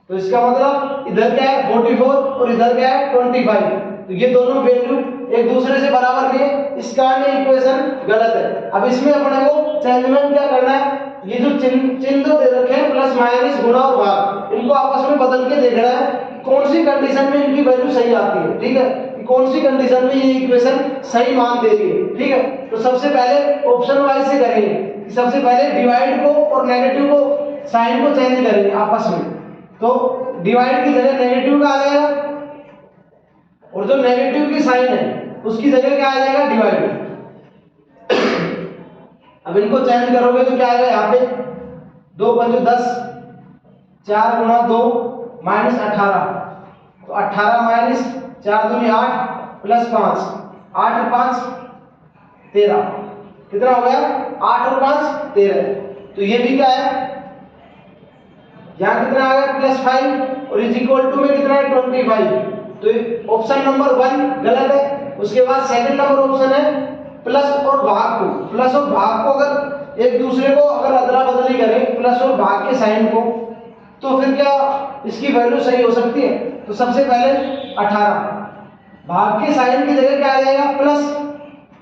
तो इसका मतलब इधर क्या है 44 और इधर क्या है 25। तो ये दोनों वैल्यू एक दूसरे से बराबर नहीं है, इस कारण इक्वेशन गलत है। अब इसमें अपने को चेंजमेंट क्या करना है? ये जो चिन्ह दे रखे हैं प्लस माइनस गुणा और भाग, इनको आपस में बदल के देखना है कौन सी कंडीशन में इनकी वैल्यू सही आती है, ठीक है, कौन सी कंडीशन में ये इक्वेशन सही मान दे रही है, ठीक है। तो सबसे पहले ऑप्शन वाइज से करेंगे। सबसे पहले डिवाइड को और नेगेटिव को साइन को चेंज करेंगे आपस में। तो डिवाइड की जगह नेगेटिव का आ जाएगा और जो नेगेटिव की साइन है उसकी जगह क्या आ जाएगा? डिवाइड। अब इनको चेंज करोगे तो क्या आएगा? यहाँ पे 2 × 5 = 10, 4 × 2 -18, तो 18 माइनस 4 दूनी 8 प्लस 5, 8 और 5 13, कितना हो गया 8 और 5 13। तो ये भी क्या है, यहाँ कितना आ गया प्लस 5 और इज इक्वल टू में कितना है 25। तो ऑप्शन नंबर 1 गलत है। उसके बाद सेकंड नंबर ऑप्शन है प्लस और भाग को, प्लस और भाग को अगर एक दूसरे को अगर अदला बदली करें प्लस और भाग के साइन को, तो फिर क्या इसकी वैल्यू सही हो सकती है। तो सबसे पहले 18 भाग के साइन की जगह क्या आ जाएगा प्लस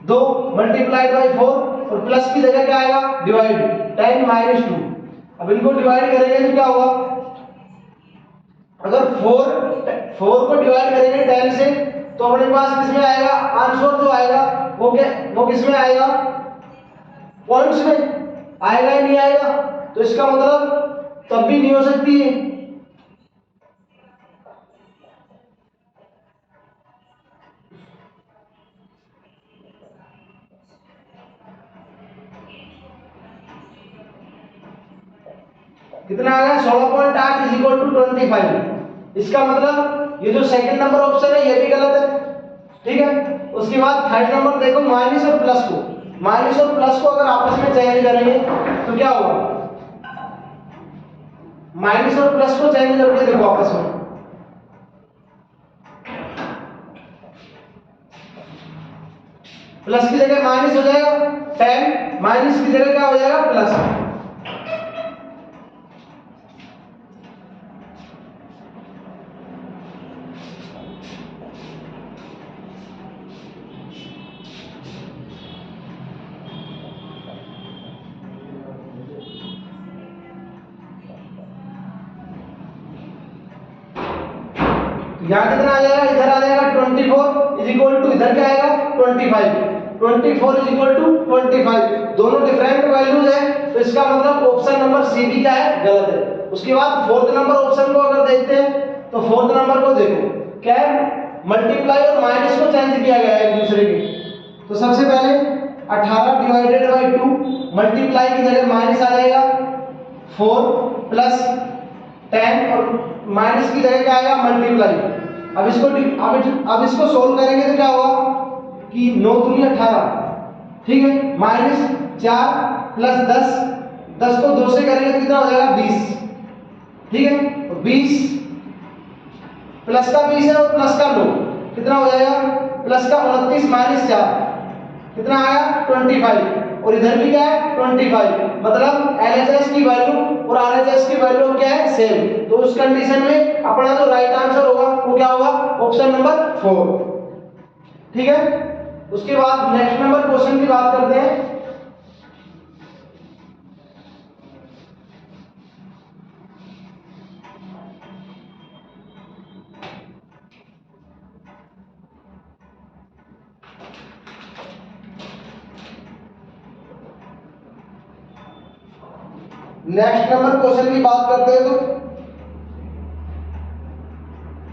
2 मल्टीप्लाइड बाई 4 और प्लस की जगह क्या आएगा डिवाइड 10 माइनस 2। अब इनको डिवाइड करेंगे तो क्या होगा, अगर 4 को डिवाइड करेंगे 10 से तो अपने पास किसमें आएगा आंसर जो आएगा वो किसमें आएगा पॉइंट्स में आएगा ही नहीं आएगा। तो इसका मतलब तब भी नहीं हो सकती है। कितना आ गया 16.8 इज इक्वल टू 25। इसका मतलब ये जो सेकंड नंबर ऑप्शन है ये भी गलत है, ठीक है। उसके बाद थर्ड नंबर देखो माइनस और प्लस को, माइनस और प्लस को अगर आपस में चेंज करेंगे तो क्या होगा, माइनस और प्लस को चेंज करके देखो आपस में, प्लस की जगह माइनस हो जाएगा 10, माइनस की जगह क्या हो जाएगा प्लस। यहाँ कितना आ जाएगा, इधर आ जाएगा 24 इज इक्वल टू इधर क्या आएगा 25, 24 इज इक्वल टू 25, दोनों डिफरेंट वैल्यूज है। तो इसका मतलब ऑप्शन नंबर सी भी क्या है गलत है। उसके बाद फोर्थ नंबर ऑप्शन को अगर देखते हैं तो फोर्थ नंबर को देखो क्या है, मल्टीप्लाई और माइनस को चेंज किया गया है एक दूसरे के। तो सबसे पहले 18 डिवाइडेड बाई 2 मल्टीप्लाई की जगह माइनस आ जाएगा 4 प्लस 10 और माइनस की जगह क्या आएगा मल्टीप्लाई। अब इसको सोल्व करेंगे तो क्या होगा कि 9 दूनी 18, ठीक है, माइनस 4 प्लस 10, 10 को 2 से करेंगे तो कितना हो जाएगा 20, ठीक है। तो 20 प्लस का 20 है और प्लस का 9 कितना हो जाएगा प्लस का 29 माइनस 4 कितना आया 25 और इधर भी क्या है 25। मतलब LHS की वैल्यू और RHS की वैल्यू क्या है सेम। तो उस कंडीशन में अपना जो राइट आंसर होगा वो क्या होगा ऑप्शन नंबर 4, ठीक है। उसके बाद नेक्स्ट नंबर क्वेश्चन की बात करते हैं। नेक्स्ट नंबर क्वेश्चन की बात करते हैं तो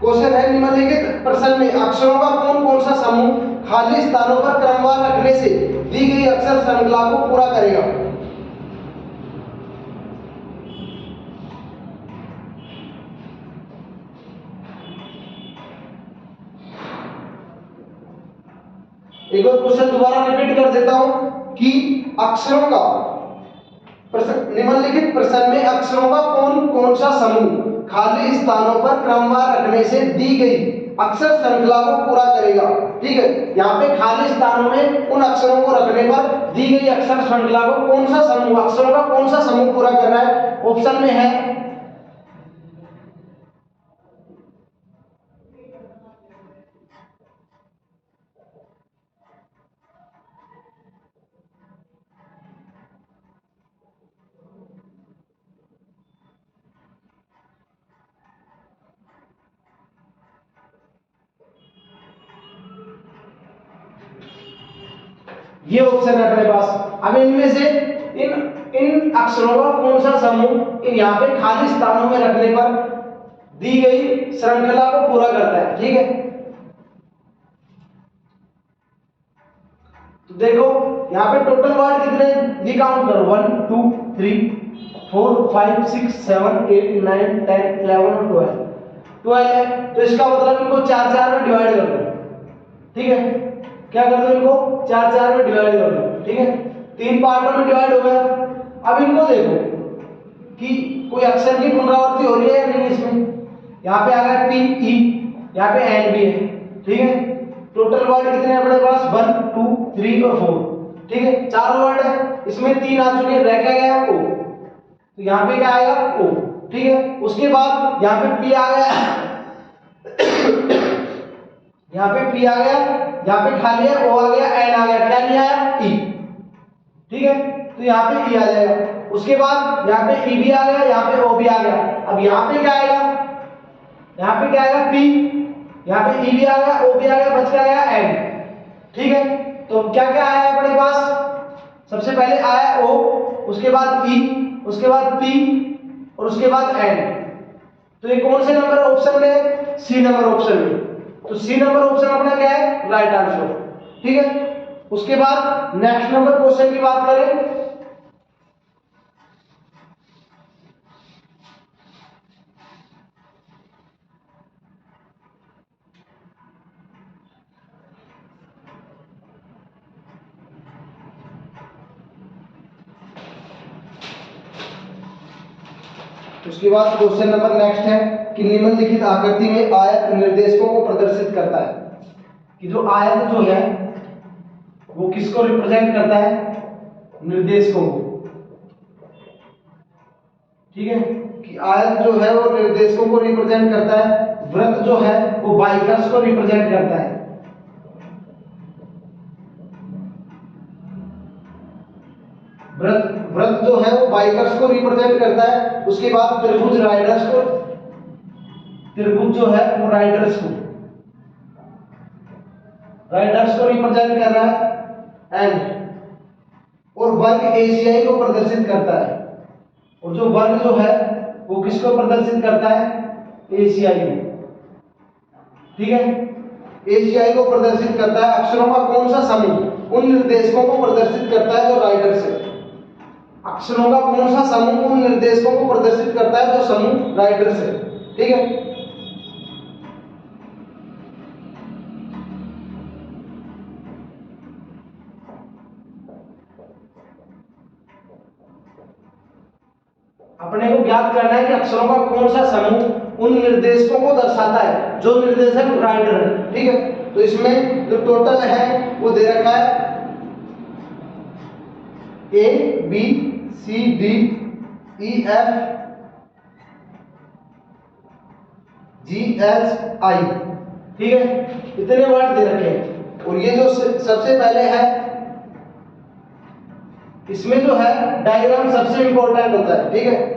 क्वेश्चन है निम्नलिखित प्रश्न में अक्षरों का कौन सा समूह खाली स्थानों पर क्रमवार रखने से दी गई अक्षर श्रृंखला को पूरा करेगा। एक बार क्वेश्चन दोबारा रिपीट कर देता हूं कि अक्षरों का निम्नलिखित प्रश्न में अक्षरों का कौन सा समूह खाली स्थानों पर क्रमवार रखने से दी गई अक्षर श्रृंखला को पूरा करेगा, ठीक है। यहाँ पे खाली स्थानों में उन अक्षरों को रखने पर दी गई अक्षर श्रृंखला को कौन सा समूह अक्षरों का कौन सा समूह पूरा कर रहा है। ऑप्शन में है ये ऑप्शन है अपने पास। अब इनमें से इन अक्षरों का कौन सा समूह यहाँ पे खाली स्थानों में रखने पर दी गई श्रृंखला को पूरा करता है, ठीक है। तो देखो यहाँ पे टोटल वर्ड कितने ये काउंट करो 1 2 3 4 5 6 7 8 9 10 11 और 12। 12 है, तो इसका मतलब इनको 4 4 में डिवाइड कर दो, ठीक है। क्या कर दो, इनको 4 4 में डिवाइड कर दो, ठीक है। 3 पार्टों में डिवाइड हो गया। अब इनको देखो कि कोई अक्षर की पुनरावृत्ति हो रही है या नहीं इसमें। यहाँ पे आ गया पी ई, यहाँ पे एन भी है, ठीक है। टोटल वर्ड कितने हैं अपने पास, 1 2 3 और 4, ठीक है। 4 वर्ड है, इसमें 3 आ चुके हैं, रह क्या गया ओ, तो यहाँ पे क्या आएगा ओ, ठीक है। उसके बाद यहाँ पे पी आ गया यहाँ पे पी आ गया, यहाँ पे खाली है ओ आ गया, एन आ गया, क्या नहीं आया ई, ठीक है। तो यहाँ पे ई आ जाएगा। उसके बाद यहाँ पे ई भी आ गया, यहाँ पे ओ भी आ गया। अब यहाँ पे क्या आएगा, यहाँ पे क्या आएगा पी, यहाँ पे ई भी आ गया, ओ भी आ गया, बच क्या गया एन, ठीक है। तो क्या क्या आया है अपने पास, सबसे पहले आया ओ, उसके बाद ई, उसके बाद पी और उसके बाद एन। तो ये कौन से नंबर ऑप्शन में, सी नंबर ऑप्शन में। तो सी नंबर ऑप्शन अपना क्या है, राइट आंसर, ठीक है। उसके बाद नेक्स्ट नंबर क्वेश्चन की बात करें, उसके बाद क्वेश्चन नंबर नेक्स्ट है कि निम्नलिखित आकृति में आयत निर्देशकों को प्रदर्शित करता है। कि जो आयत जो है वो किसको रिप्रेजेंट करता है, निर्देशकों को, ठीक है। कि आयत जो है वो निर्देशकों को रिप्रेजेंट करता है, वृत्त जो है वो बाइकर्स को रिप्रेजेंट करता है, वृत्त जो है वो बाइकर्स को रिप्रेजेंट करता है। उसके बाद त्रिभुज राइडर्स को, त्रिभुज जो है वो राइडर्स को रिप्रेजेंट कर रहा है, एंड और वर्ग एशियाई को प्रदर्शित करता है। और जो वर्ग जो है वो किसको प्रदर्शित करता है, एशियाई को, ठीक है। एशियाई को प्रदर्शित करता है। अक्षरों का कौन सा समूह उन निर्देशकों को प्रदर्शित करता है जो राइडर्स है। अक्षरों का कौन सा समूह उन निर्देशकों को प्रदर्शित करता है जो समूह राइडर्स है, ठीक है। अपने को ज्ञात करना है कि अक्षरों का कौन सा समूह उन निर्देशकों को दर्शाता है जो निर्देशक राइडर है, ठीक है। तो इसमें जो टोटल है वो दे रखा है A B C D E F G H I, ठीक है। इतने वर्ड दे रखे हैं। और ये जो सबसे पहले है, इसमें जो है डायग्राम सबसे इंपॉर्टेंट होता है, ठीक है।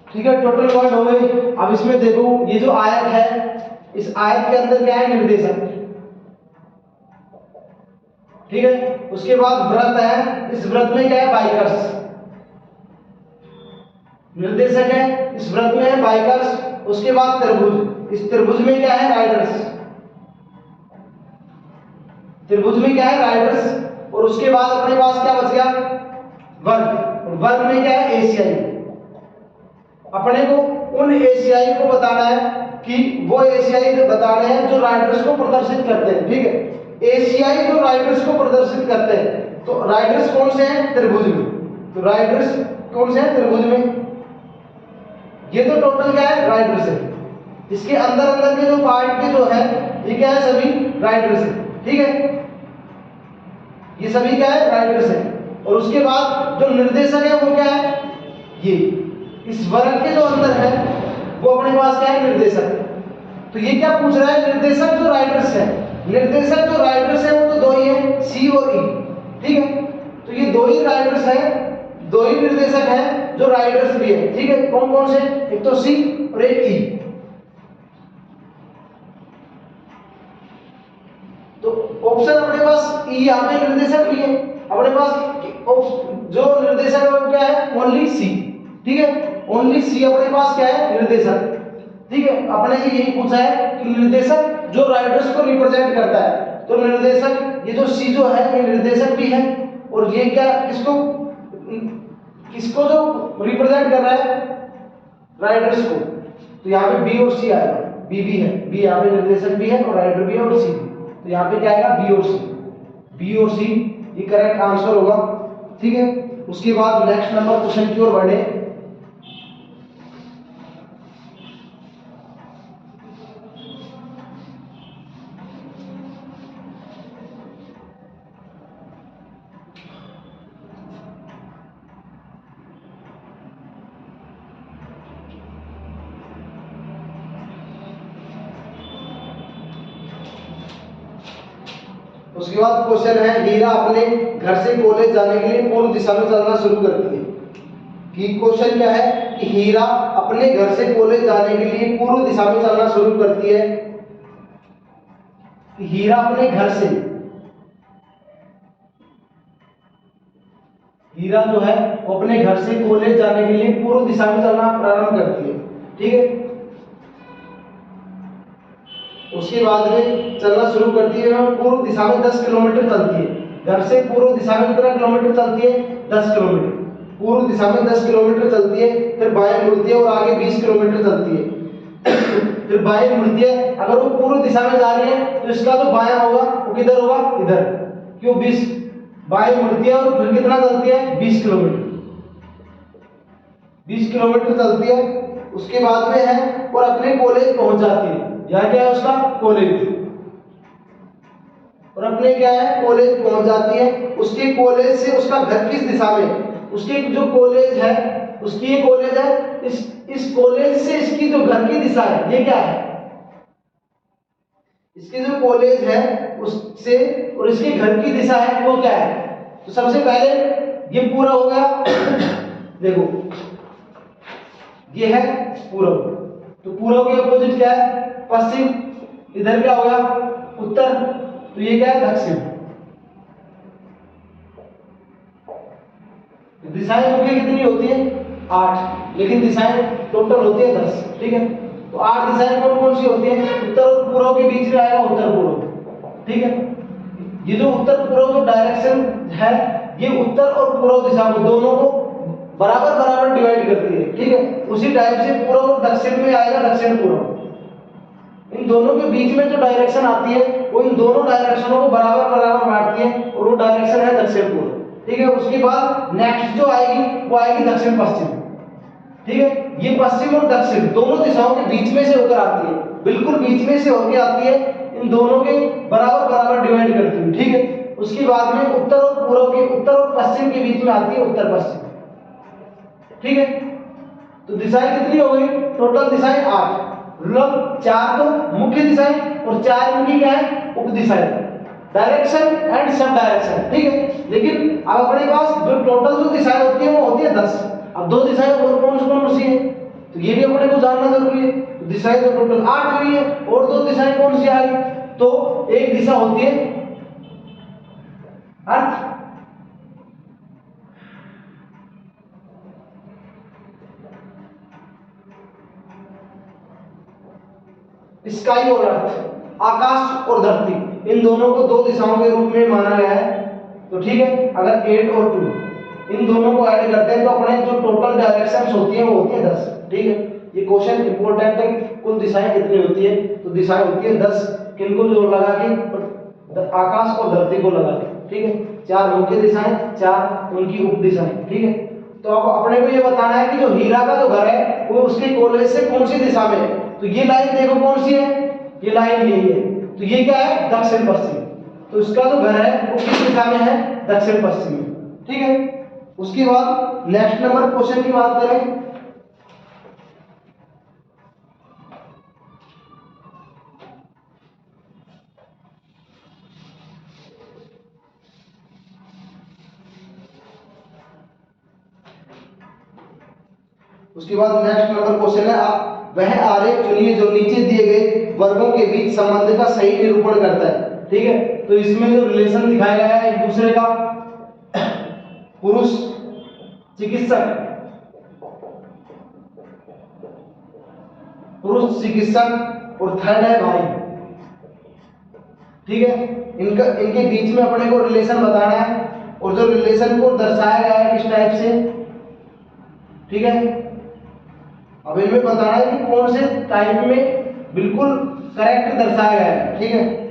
ठीक है, टोटल वर्ड हो गई। अब इसमें देखो ये जो आयत है, इस आयत के अंदर क्या है, निर्देशक, ठीक है। उसके बाद व्रत है, इस व्रत में क्या है, बाइकर्स। निर्देशक है, इस व्रत में है बाइकर्स। उसके बाद त्रिभुज, इस त्रिभुज में क्या है, राइडर्स। त्रिभुज में क्या है, राइडर्स। और उसके बाद अपने पास क्या बच गया, वर्ग। वर्ग में क्या है, एशियाई। अपने को उन एशियाई को बताना है कि वो एशियाई बताने हैं जो राइडर्स को प्रदर्शित करते हैं, ठीक है। एशियाई जो राइडर्स को प्रदर्शित करते हैं, तो राइडर्स कौन से हैं, त्रिभुज में। तो राइडर्स कौन से हैं, त्रिभुज में। ये तो टोटल क्या है, राइडर्स है। इसके अंदर अंदर के जो पार्ट के जो है ये क्या है, सभी राइडर्स है, ठीक है। ये सभी क्या है, राइडर्स है। और उसके बाद जो निर्देशक है वो क्या है, ये इस वर्ग के जो अंदर है वो अपने पास क्या है, निर्देशक। तो ये क्या पूछ रहा है, निर्देशक जो राइडर्स है, निर्देशक जो राइडर्स है वो तो दो ही है, सी और ई, ठीक है। तो ये दो ही राइडर्स है, दो ही निर्देशक है जो राइडर्स भी है, ठीक है। कौन कौन से, एक तो सी और एक ई। तो ऑप्शन अपने पास ई, यहाँ पे निर्देशक भी है अपने पास, जो निर्देशक है वो क्या है, ओनली सी, ठीक है। ओनली सी अपने पास क्या है, निर्देशक, ठीक है। अपने से यही पूछा है कि निर्देशक जो राइडर्स को रिप्रेजेंट करता है, तो निर्देशक ये जो सी जो है ये निर्देशक भी है, और ये क्या किसको किसको जो रिप्रेजेंट कर रहा है, राइडर्स को। तो यहाँ पे बी और सी आएगा, बी भी है, बी यहाँ पे निर्देशक भी है और राइडर भी है और सी भी। तो यहाँ पे क्या आएगा, बी और सी, बी और सी ये करेक्ट आंसर होगा, ठीक है। उसके बाद नेक्स्ट नंबर क्वेश्चन की ओर बढ़े। उसके बाद क्वेश्चन है, हीरा अपने घर से कॉलेज जाने के लिए पूर्व दिशा में चलना शुरू करती है। कि क्वेश्चन क्या है कि हीरा अपने घर से कॉलेज जाने के लिए पूर्व दिशा में चलना शुरू करती है। हीरा अपने घर से, हीरा जो है वो अपने घर से कॉलेज जाने के लिए पूर्व दिशा में चलना प्रारंभ करती है, ठीक है। उसके बाद में चलना शुरू करती है, पूर्व दिशा में 10 किलोमीटर चलती है। घर से पूर्व दिशा में कितना किलोमीटर चलती है, 10 किलोमीटर। पूर्व दिशा में 10 किलोमीटर चलती है, फिर बाएं मुड़ती है और आगे 20 किलोमीटर चलती है। फिर बाएं मुड़ती है, अगर वो पूर्व दिशा में जा रही है तो इसका जो बायां होगा वो किधर होगा, इधर, क्यों 20 बाएं मुड़ती है और फिर कितना चलती है, 20 किलोमीटर, 20 किलोमीटर चलती है। उसके बाद में है और अपने कॉलेज पहुंच जाती है। यहाँ क्या है उसका, कॉलेज, और अपने क्या है, कॉलेज पहुंच जाती है। उसके कॉलेज से उसका घर किस दिशा में, उसके जो कॉलेज है, उसकी ये कॉलेज है, इस कॉलेज से इसकी जो घर की दिशा है ये क्या है, इसकी जो कॉलेज है उससे और इसके घर की दिशा है वो क्या है। तो सबसे पहले ये पूरा हो गया, देखो ये है पूर्व, तो पूर्व के अपोजिट क्या है, पश्चिम। इधर क्या हो गया, उत्तर, तो ये क्या है, दक्षिण। दिशाएं मुख्य कितनी होती है, 8, लेकिन दिशाएं टोटल होती है 10, ठीक है। तो 8 दिशाएं कौन कौन सी होती है, उत्तर और पूर्व के बीच में आएगा उत्तर पूर्व, ठीक है। ये जो उत्तर पूर्व जो डायरेक्शन है, ये उत्तर और पूर्व दिशा को दोनों को बराबर बराबर डिवाइड करती है, ठीक है। उसी टाइप से पूर्व और दक्षिण में आएगा दक्षिण पूर्व। इन दोनों के बीच में जो डायरेक्शन आती है वो इन दोनों डायरेक्शनों को बराबर बराबर बांटती है, और वो डायरेक्शन है दक्षिण पूर्व, ठीक है। उसके बाद नेक्स्ट जो आएगी वो आएगी दक्षिण पश्चिम, ठीक है। ये पश्चिम और दक्षिण दोनों दिशाओं के बीच में से होकर आती है, बिल्कुल बीच में से होकर आती है, इन दोनों के बराबर बराबर डिवाइड करती है, ठीक है। उसके बाद में उत्तर और पूर्व के, उत्तर और पश्चिम के बीच में आती है उत्तर पश्चिम, ठीक है। तो दिशाएं कितनी हो गई, टोटल दिशाएं 8, मतलब 4 तो मुख्य दिशाएं और 4 इनकी क्या है, उप दिशाएं, डायरेक्शन एंड सब डायरेक्शन, ठीक है। लेकिन अब अपने पास जो टोटल जो दिशाएं होती है वो होती है 10। अब 2 दिशाएं और कौन सी है, तो ये भी अपने को जानना जरूरी है। तो दिशाएं तो टोटल 8 हुई है, और 2 दिशाएं कौन सी आ गई, तो एक दिशा होती है अर्थ, स्काई और अर्थ, आकाश और धरती, इन दोनों को 2 दिशाओं के रूप में माना गया है। तो ठीक है, अगर 8 और 2 इन दोनों को ऐड करते हैं तो अपने जो टोटल डायरेक्शंस होती हैं वो होती है 10, ठीक है। ये क्वेश्चन इंपॉर्टेंट है, कुल दिशाएं कितनी होती है, तो दिशाएं होती है 10, किनको जोड़ लगा के, आकाश और धरती को लगा के, ठीक है। 4 मुख्य दिशाएं, 4 उनकी उप दिशाएं, ठीक है। तो अब अपने को ये बताना है कि जो हीरा का जो घर है वो उसके कॉलेज से कौन सी दिशा में है। तो ये लाइन देखो कौन सी है, ये लाइन यही है, तो ये क्या है, दक्षिण पश्चिम। तो इसका जो घर है वो किस दिशा में है, दक्षिण पश्चिम में, ठीक है। उसके बाद नेक्स्ट नंबर क्वेश्चन की बात करें उसके बाद नेक्स्ट नंबर क्वेश्चन है, आप वह आरेख चुनिए जो नीचे दिए गए वर्गों के बीच संबंध का सही निरूपण करता है। ठीक है, तो इसमें जो रिलेशन दिखाया गया है एक दूसरे का, पुरुष चिकित्सक और थर्ड है भाई। ठीक है, इनके बीच में अपने को रिलेशन बताना है, और जो रिलेशन को दर्शाया गया है किस टाइप से, ठीक है, अब इनमें बताना है कि कौन से टाइप में बिल्कुल करेक्ट दर्शाया गया है। ठीक है,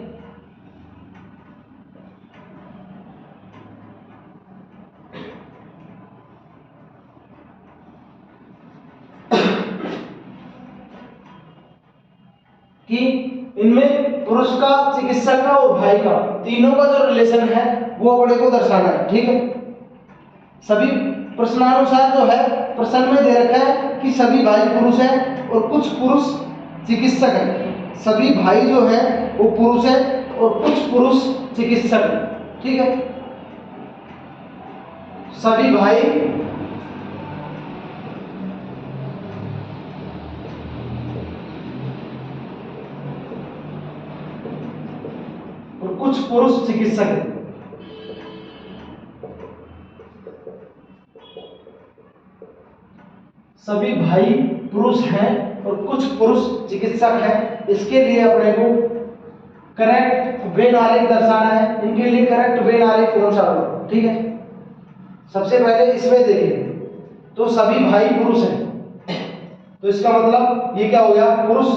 कि इनमें पुरुष का, चिकित्सक का और भाई का, तीनों का जो रिलेशन है वो अपने को दर्शाना है। ठीक है, सभी प्रश्नानुसार जो है प्रश्न में दे रखा है कि सभी भाई पुरुष हैं और कुछ पुरुष चिकित्सक हैं। सभी भाई जो हैं वो पुरुष हैं और कुछ पुरुष चिकित्सक हैं। ठीक है, सभी भाई और कुछ पुरुष चिकित्सक हैं। सभी भाई पुरुष हैं और कुछ पुरुष चिकित्सक हैं। इसके लिए अपने को करेक्ट वेन आरेख दर्शाना है। इनके लिए करेक्ट वेन आरेख कौन सा होगा? ठीक है, सबसे पहले इसमें देखिए, तो सभी भाई पुरुष हैं, तो इसका मतलब ये क्या हो गया, पुरुष,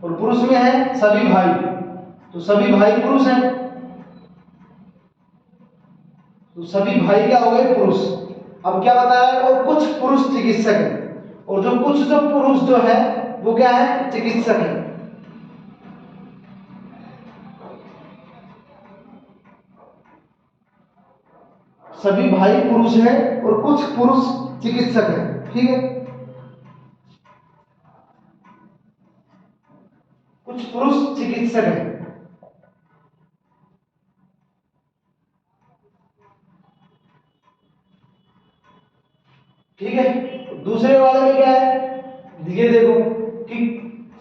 और पुरुष में है सभी भाई, तो सभी भाई पुरुष हैं, तो सभी भाई क्या हो गए, पुरुष। अब क्या बताया है, और कुछ पुरुष चिकित्सक हैं, और जो कुछ जो पुरुष जो है वो क्या है, चिकित्सक है। सभी भाई पुरुष हैं और कुछ पुरुष चिकित्सक हैं। ठीक है, कुछ पुरुष चिकित्सक हैं। ठीक है, दूसरे वाले में क्या है, ये देखो कि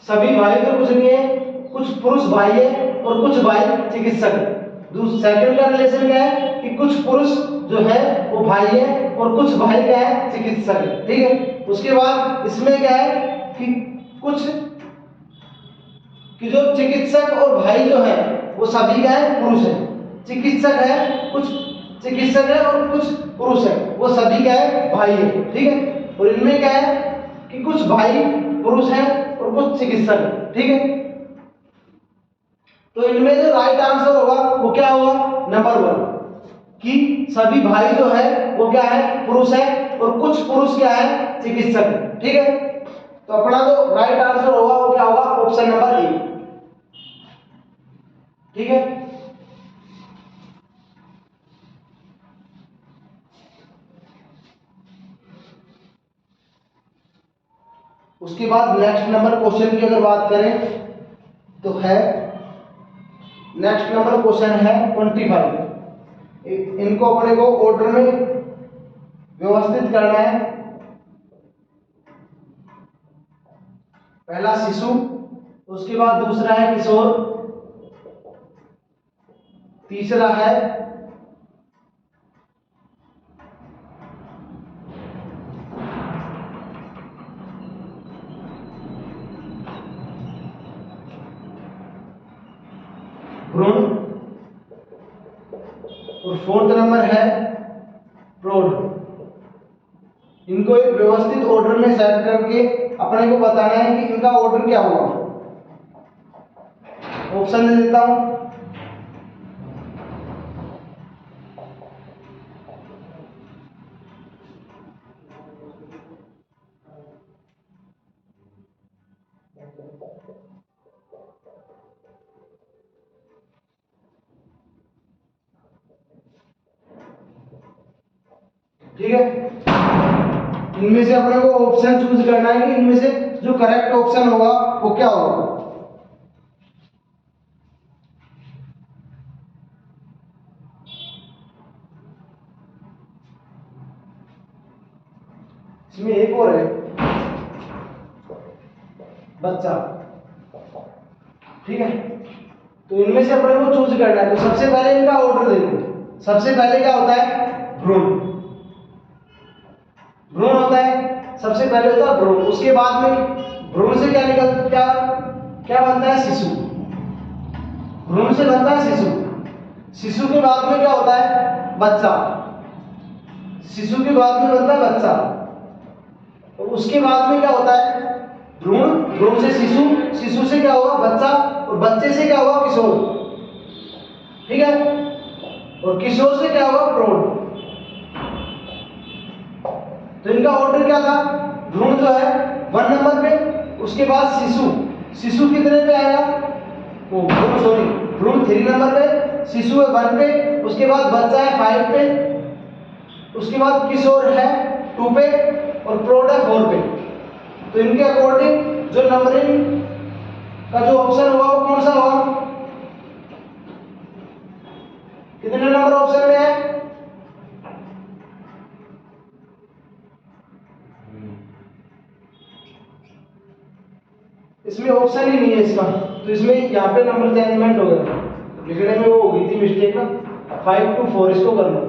सभी भाई तो कुछ नहीं है, कुछ पुरुष भाई है और कुछ भाई चिकित्सक है। सेकंड का रिलेशन क्या है कि कुछ पुरुष जो है वो भाई है और कुछ भाई क्या है, चिकित्सक है। ठीक है, उसके बाद इसमें क्या है कि कुछ कि जो चिकित्सक और भाई जो है वो सभी क्या है, पुरुष है। चिकित्सक है, कुछ चिकित्सक है और कुछ पुरुष है, वो सभी क्या है, भाई है। ठीक है, और इनमें क्या है कि कुछ भाई पुरुष हैं और कुछ चिकित्सक है। ठीक है, तो इनमें जो राइट आंसर होगा वो क्या होगा, नंबर 1, कि सभी भाई जो है वो क्या है, पुरुष है और कुछ पुरुष क्या है, चिकित्सक है। ठीक है, तो अपना जो राइट आंसर होगा वो क्या होगा, ऑप्शन नंबर ए। ठीक है, उसके बाद नेक्स्ट नंबर क्वेश्चन की अगर बात करें तो है, नेक्स्ट नंबर क्वेश्चन है 25। इनको अपने को ऑर्डर में व्यवस्थित करना है। पहला शिशु, उसके बाद दूसरा है किशोर, तीसरा है भ्रूण, और फोर्थ नंबर है प्रौढ़। इनको एक व्यवस्थित ऑर्डर में सेट करके अपने को बताना है कि इनका ऑर्डर क्या होगा। ऑप्शन दे देता हूं, ठीक है, इनमें से अपने को ऑप्शन चूज करना है कि इनमें से जो करेक्ट ऑप्शन होगा वो क्या होगा। इसमें एक और है बच्चा, ठीक है। तो इनमें से अपने को चूज करना है। तो सबसे पहले इनका ऑर्डर देखो। सबसे पहले क्या होता है? भ्रूण। भ्रूण होता है, सबसे पहले होता है भ्रूण। उसके बाद में भ्रूण से क्या बनता है? शिशु। भ्रूण से बनता है शिशु। शिशु के बाद में क्या होता है? बच्चा। शिशु के बाद में बनता है बच्चा। और उसके बाद में क्या होता है? भ्रूण। भ्रूण से शिशु, शिशु से क्या होगा? बच्चा, और बच्चे से क्या होगा? किशोर, ठीक है। और किशोर से क्या होगा? प्रौढ़। तो इनका ऑर्डर क्या था? भ्रूण जो है 1 नंबर पे, उसके बाद शिशु। शिशु कितने पे आएगा? वो भ्रूण, सॉरी, भ्रूण 3 नंबर पे, शिशु है 1 पे, उसके बाद बच्चा है 5 पे, उसके बाद किशोर है 2 पे, और प्रौढ़ है 4 पे। तो इनके अकॉर्डिंग जो नंबरिंग का जो ऑप्शन होगा वो कौन सा होगा? कितने नंबर ऑप्शन में है? इसमें ऑप्शन ही नहीं है इसका, तो इसमें यहाँ पे नंबर चेंजमेंट हो गया, लिखने में वो हो गई थी मिस्टेक ना। 5 to 4 इसको कर लो।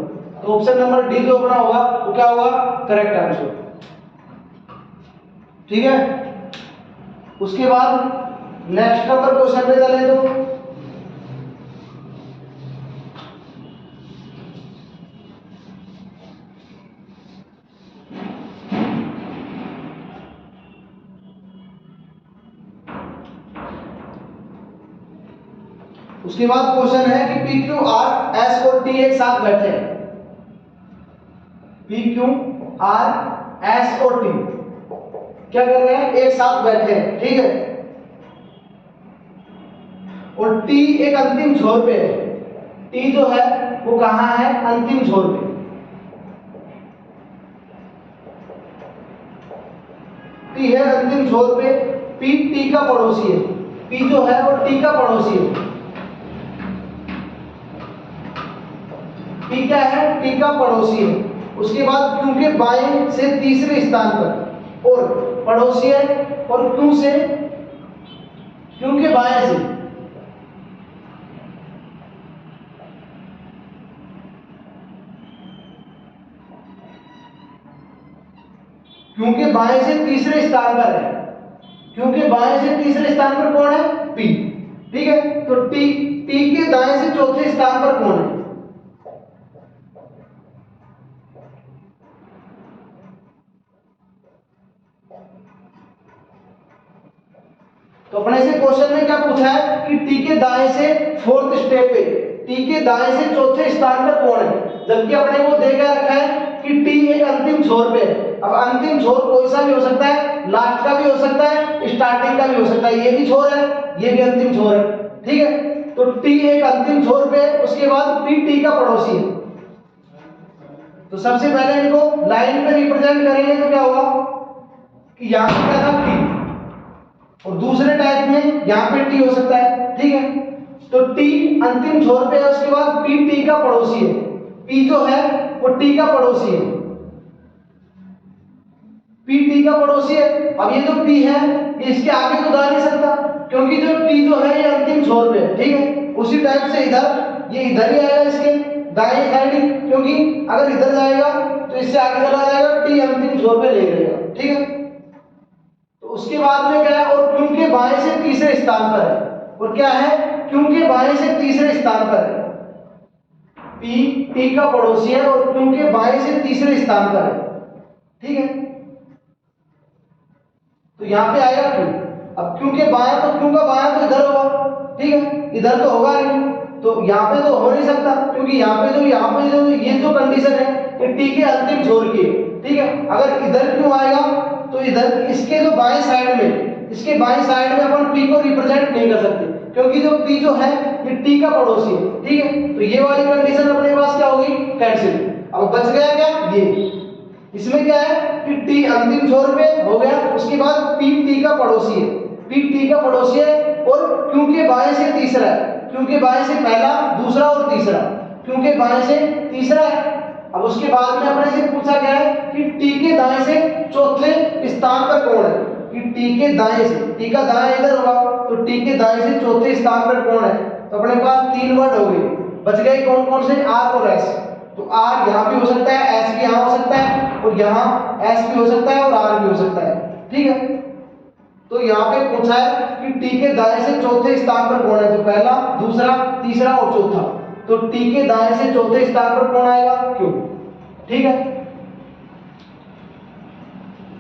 तो ऑप्शन नंबर डी जो अपना होगा वो क्या होगा? करेक्ट आंसर, ठीक है। उसके बाद नेक्स्ट नंबर क्वेश्चन पे चले तो उसके बाद क्वेश्चन है कि पी क्यू आर एस और टी एक साथ बैठे हैं। पी क्यू आर एस और टी क्या कर रहे हैं? एक साथ बैठे हैं, ठीक है। और टी एक अंतिम छोर पे है। टी जो है वो कहां है? अंतिम छोर पे। टी है अंतिम छोर पे। पी टी का पड़ोसी है। पी जो है वो टी का पड़ोसी है। पी क्या है? टी का पड़ोसी है। उसके बाद क्यू के बाएं से तीसरे स्थान पर, और पड़ोसी है, और क्यू से, क्यू के बाएं से, क्यू के बाएं से तीसरे स्थान पर है। क्यू के बाएं से तीसरे स्थान पर कौन है? पी, ठीक है। तो टी के दाएं से चौथे स्थान पर कौन है? तो अपने से क्वेश्चन में क्या पूछा है कि टी के दाएं से 4th स्टेप पे, टी के दाएं से चौथे स्थान पर कौन है, जबकि अपने को दे के रखा है कि टी एक अंतिम छोर पे है। अब अंतिम छोर कोई सा भी हो सकता है, लास्ट का भी हो सकता है, स्टार्टिंग का भी हो सकता है। ये भी छोर है, ये भी अंतिम छोर है, ठीक है। तो टी एक अंतिम छोर पे है, उसके बाद पी टी का पड़ोसी है। तो सबसे पहले इनको लाइन पे रिप्रेजेंट करेंगे तो क्या होगा कि यहां पे क्या था? टी, और दूसरे टाइप में यहां पे टी हो सकता है, ठीक है। तो टी अंतिम छोर पे है, उसके बाद पी टी का पड़ोसी है। पी जो है वो टी का पड़ोसी है। पी टी का पड़ोसी है। अब ये जो पी है ये इसके आगे तो जा नहीं सकता, क्योंकि जो टी जो है ये अंतिम छोर पे है, ठीक है। उसी टाइप से इधर, ये इधर ही आएगा इसके दाएं साइड, क्योंकि अगर इधर जाएगा तो इससे आगे चला जाएगा, टी अंतिम छोर पे ले जाएगा, ठीक है। उसके बाद में क्या है? और क्यू के बाएं से तीसरे स्थान पर है। और क्या है? क्यू के बाएं से तीसरे स्थान पर है। पी टी का पड़ोसी है और क्यू के बाएं से तीसरे स्थान पर है, ठीक है। तो यहां पे आएगा क्यू। अब क्यू के बाएं, तो क्यू का बाएं तो इधर होगा, ठीक है, इधर तो होगा नहीं। तो यहां पे तो हो नहीं सकता, क्योंकि यहां पे जो ये जो कंडीशन है ये टी के अंतिम छोर की है, ठीक है। अगर इधर क्यू आएगा तो इधर इसके जो बाएं साइड में, इसके बाएं साइड में अपन पी को रिप्रेजेंट नहीं कर सकते, क्योंकि जो पी जो है ये टी का पड़ोसी है, ठीक है। तो ये वाली कंडीशन अपने पास क्या होगी? कैंसिल। अब बच गया क्या? ये। इसमें क्या है कि टी अंतिम छोर पे हो गया, उसके बाद पी टी का पड़ोसी है। पी टी का पड़ोसी है और क्यू के बाएं से तीसरा है। क्यू के बाएं से पहला, दूसरा और तीसरा, क्यू के बाएं से तीसरा है अब उसके बाद में अपने से पूछा गया है कि टी के दाएं से चौथे स्थान पर कौन है, कि टी के दाएं से, टी का दाएं इधर होगा तो टी के दाएं से चौथे स्थान पर कौन है। तो अपने पास तीन वर्ड हो गए, बच गए कौन कौन से, आर और एस। तो आर यहाँ भी हो सकता है, एस भी यहाँ हो सकता है, और यहाँ एस भी हो सकता है और आर भी हो सकता है, ठीक है। तो यहाँ पे पूछा है कि टी के दाएं से चौथे स्थान पर कौन है, तो पहला, दूसरा, तीसरा और चौथा। तो टी के दाएं से चौथे स्थान पर कौन आएगा, क्यों, ठीक है।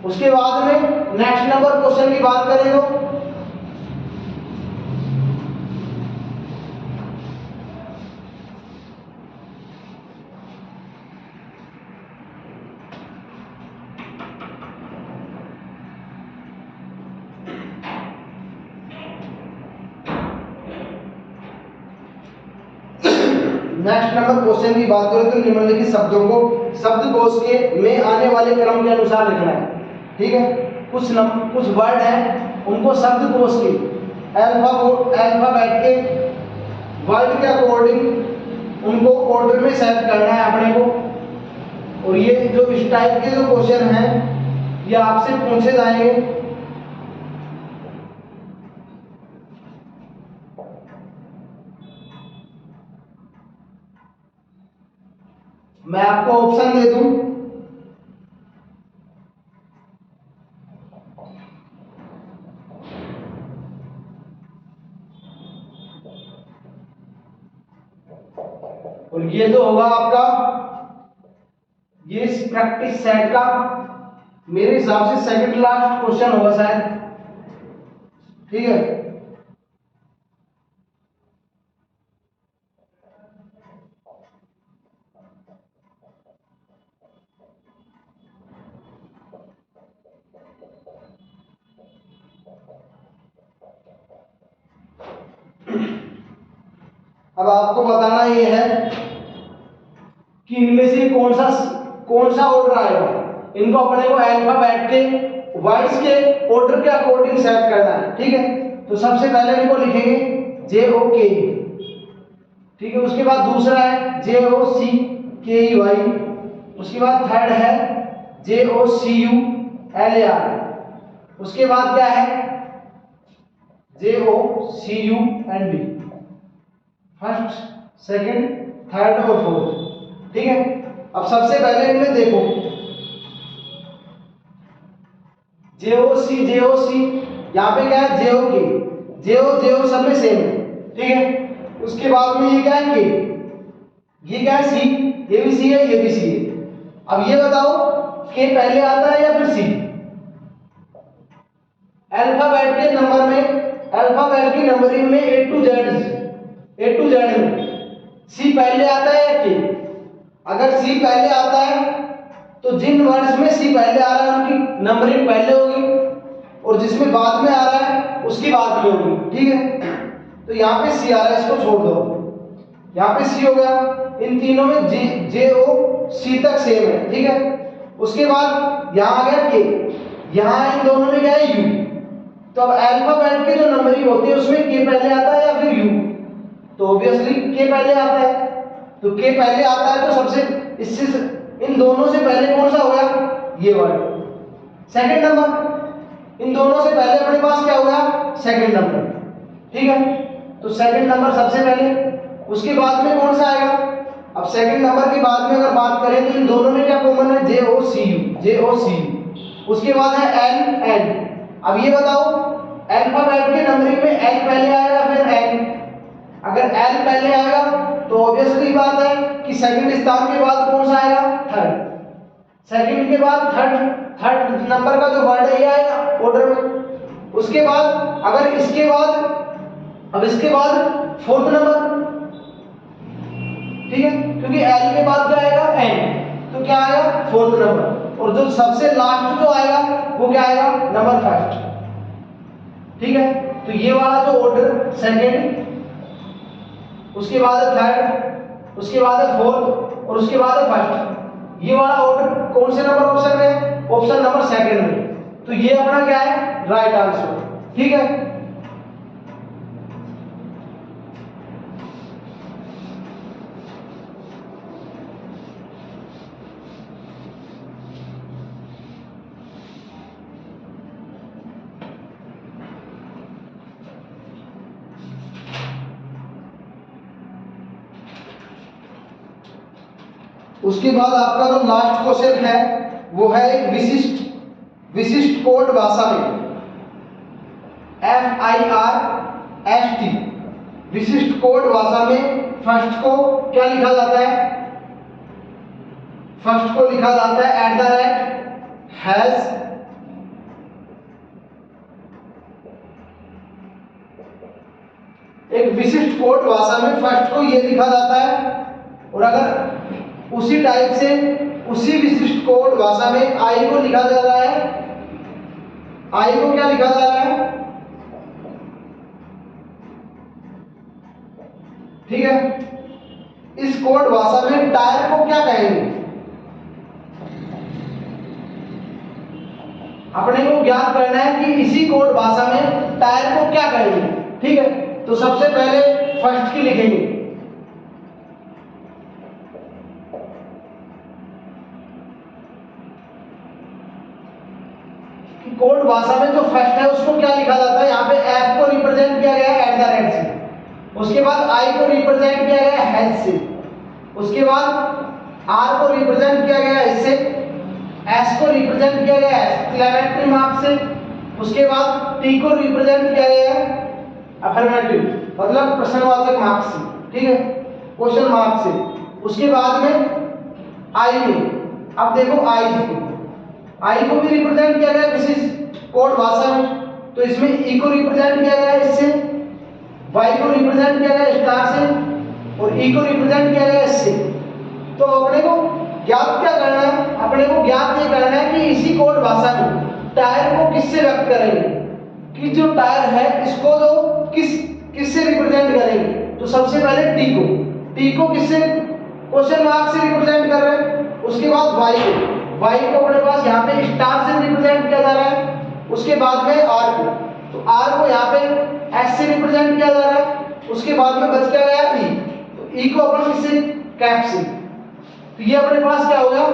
उसके बाद में नेक्स्ट नंबर क्वेश्चन की बात करें तो नेक्स्ट नंबर क्वेश्चन की बात करें तो निम्नलिखित शब्दों को शब्दकोश के में आने वाले क्रम के अनुसार लिखना है, ठीक है। कुछ वर्ड हैं उनको शब्दकोश के अल्फाबेट के वर्ड के अकॉर्डिंग उनको ऑर्डर में सेट करना है अपने को। और ये जो इस टाइप के जो क्वेश्चन हैं ये आपसे पूछे जाएंगे। मैं आपको ऑप्शन दे दूं, और ये जो होगा आपका ये इस प्रैक्टिस सेट का मेरे हिसाब से सेकंड लास्ट क्वेश्चन होगा शायद, ठीक है। अब आपको बताना ये है कि इनमें से कौन सा ऑर्डर आएगा। इनको अपने को अल्फाबेट के वर्ड्स के ऑर्डर के अकॉर्डिंग सेट करना है, ठीक है। तो सबसे पहले इनको लिखेंगे JOK, ठीक है। उसके बाद दूसरा है JOCKEY, उसके बाद थर्ड है JOCULAR, उसके बाद क्या है JOCUND, फर्स्ट, सेकंड, थर्ड और फोर्थ, ठीक है। अब सबसे पहले इनमें देखो JOC, यहाँ पे क्या है JOK, JO सब में सेम है, ठीक है। उसके बाद में ये क्या है K, ये क्या है C, ये भी C है, ये भी C है। अब ये बताओ K पहले आता है या फिर C। अल्फाबेट के नंबर में, अल्फाबेट की नंबरिंग में A to Z में C पहले आता है या K। अगर C पहले आता है तो जिन वर्ड्स में C पहले आ रहा है उनकी नंबरिंग पहले होगी, और जिसमें बाद में आ रहा है उसकी बाद में होगी, ठीक है। तो यहाँ पे C आ रहा है, इसको छोड़ दो, यहाँ पे C हो गया। इन तीनों में JOC तक सेम है, ठीक है। उसके बाद यहाँ आ गया K, यहाँ इन दोनों में क्या है U। तो अब अल्फाबेट के जो नंबरिंग होती है उसमें K पहले आता है या फिर U, तो ऑब्वियसली K पहले आता है। तो K पहले आता है तो सबसे इससे इन दोनों से पहले कौन सा हो गया, ये वर्ड सेकंड नंबर। इन दोनों से पहले अपने पास क्या हो गया, सेकंड नंबर, ठीक है। तो सेकंड नंबर सबसे पहले, उसके बाद में कौन सा आएगा। अब सेकंड नंबर के बाद में अगर बात करें तो इन दोनों में क्या कॉमन है, JOCU। उसके बाद है N। अब ये बताओ अल्फाबेट के नंबरिंग में L पहले आएगा फिर N। अगर L पहले आएगा तो ऑब्वियसली बात है कि सेकंड स्थान के बाद कौन सा आएगा, थर्ड। सेकंड के बाद थर्ड नंबर का जो वर्ड है ये आएगा ऑर्डर में। उसके बाद अगर इसके बाद, अब इसके बाद फोर्थ नंबर, ठीक है, क्योंकि L के बाद क्या आएगा N, तो क्या आएगा फोर्थ नंबर। और जो सबसे लास्ट जो आएगा वो क्या आएगा, नंबर फर्स्ट, ठीक है। तो ये वाला जो ऑर्डर सेकंड, उसके बाद है थर्ड, उसके बाद है फोर्थ और उसके बाद है फर्स्ट, ये वाला ऑर्डर कौन से नंबर ऑप्शन में, ऑप्शन नंबर सेकंड में। तो ये अपना क्या है, राइट आंसर, ठीक है। उसके बाद आपका जो लास्ट क्वेश्चन है वो है एक विशिष्ट कोड भाषा में, FIRST, विशिष्ट कोड भाषा में फर्स्ट को क्या लिखा जाता है? फर्स्ट को लिखा जाता है @हैश एक विशिष्ट कोड भाषा में फर्स्ट को ये लिखा जाता है। और अगर उसी टाइप से उसी विशिष्ट कोड भाषा में आई को लिखा जा रहा है, आई को क्या लिखा जा रहा है? ठीक है, इस कोड भाषा में टायर को क्या कहेंगे? अपने को ज्ञात करना है कि इसी कोड भाषा में टायर को क्या कहेंगे। ठीक है, तो सबसे पहले फर्स्ट की लिखेंगे, कोड भाषा में जो फर्स्ट है उसको क्या लिखा जाता है? यहाँ पे एफ को रिप्रेजेंट किया गया है @ से, उसके बाद आई को रिप्रेजेंट किया गया है हैश से, उसके बाद आर को रिप्रेजेंट किया गया है इससे, एस को रिप्रेजेंट किया गया है एक्सक्लेमेटरी मार्क से, उसके बाद टी को रिप्रेजेंट किया गया है अफर्मेटिव मतलब प्रश्नवाचक मार्क से। ठीक है, क्वेश्चन मार्क से। उसके बाद में आई में, अब देखो आई को भी रिप्रेजेंट किया गया विशिष्ट कोड भाषा में, तो इसमें ई को रिप्रेजेंट किया गया इससे, वाई को रिप्रेजेंट किया गया स्टार से और ई को रिप्रेजेंट किया गया इससे। तो अपने को ज्ञात क्या करना है? अपने को ज्ञात ये करना है कि इसी कोड भाषा में टायर को किससे व्यक्त करेंगे, कि जो टायर है इसको जो किससे रिप्रेजेंट करेंगे। तो सबसे पहले टी को किससे क्वेश्चन मार्क से रिप्रेजेंट कर रहे हैं, उसके बाद वाई को अपने पास यहाँ पे स्टार से रिप्रेजेंट किया जा रहा है, उसके बाद में आर को यहाँ पे एस से रिप्रेजेंट किया जा रहा है, उसके बाद में बच क्या गया ई, तो ई को अपन किससे कैप से। तो ये अपने पास क्या हो गया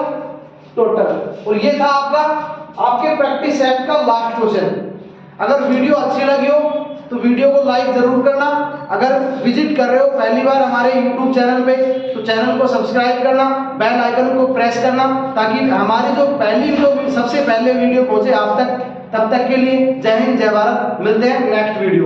टोटल। और ये था आपके प्रैक्टिस सेट का लास्ट क्वेश्चन। अगर वीडियो अच्छी लगी हो तो वीडियो को लाइक जरूर करना। अगर विजिट कर रहे हो पहली बार हमारे YouTube चैनल पे तो चैनल को सब्सक्राइब करना, बेल आइकन को प्रेस करना ताकि हमारे जो सबसे पहले वीडियो पहुंचे आप तक। तब तक के लिए जय हिंद जय भारत, मिलते हैं नेक्स्ट वीडियो।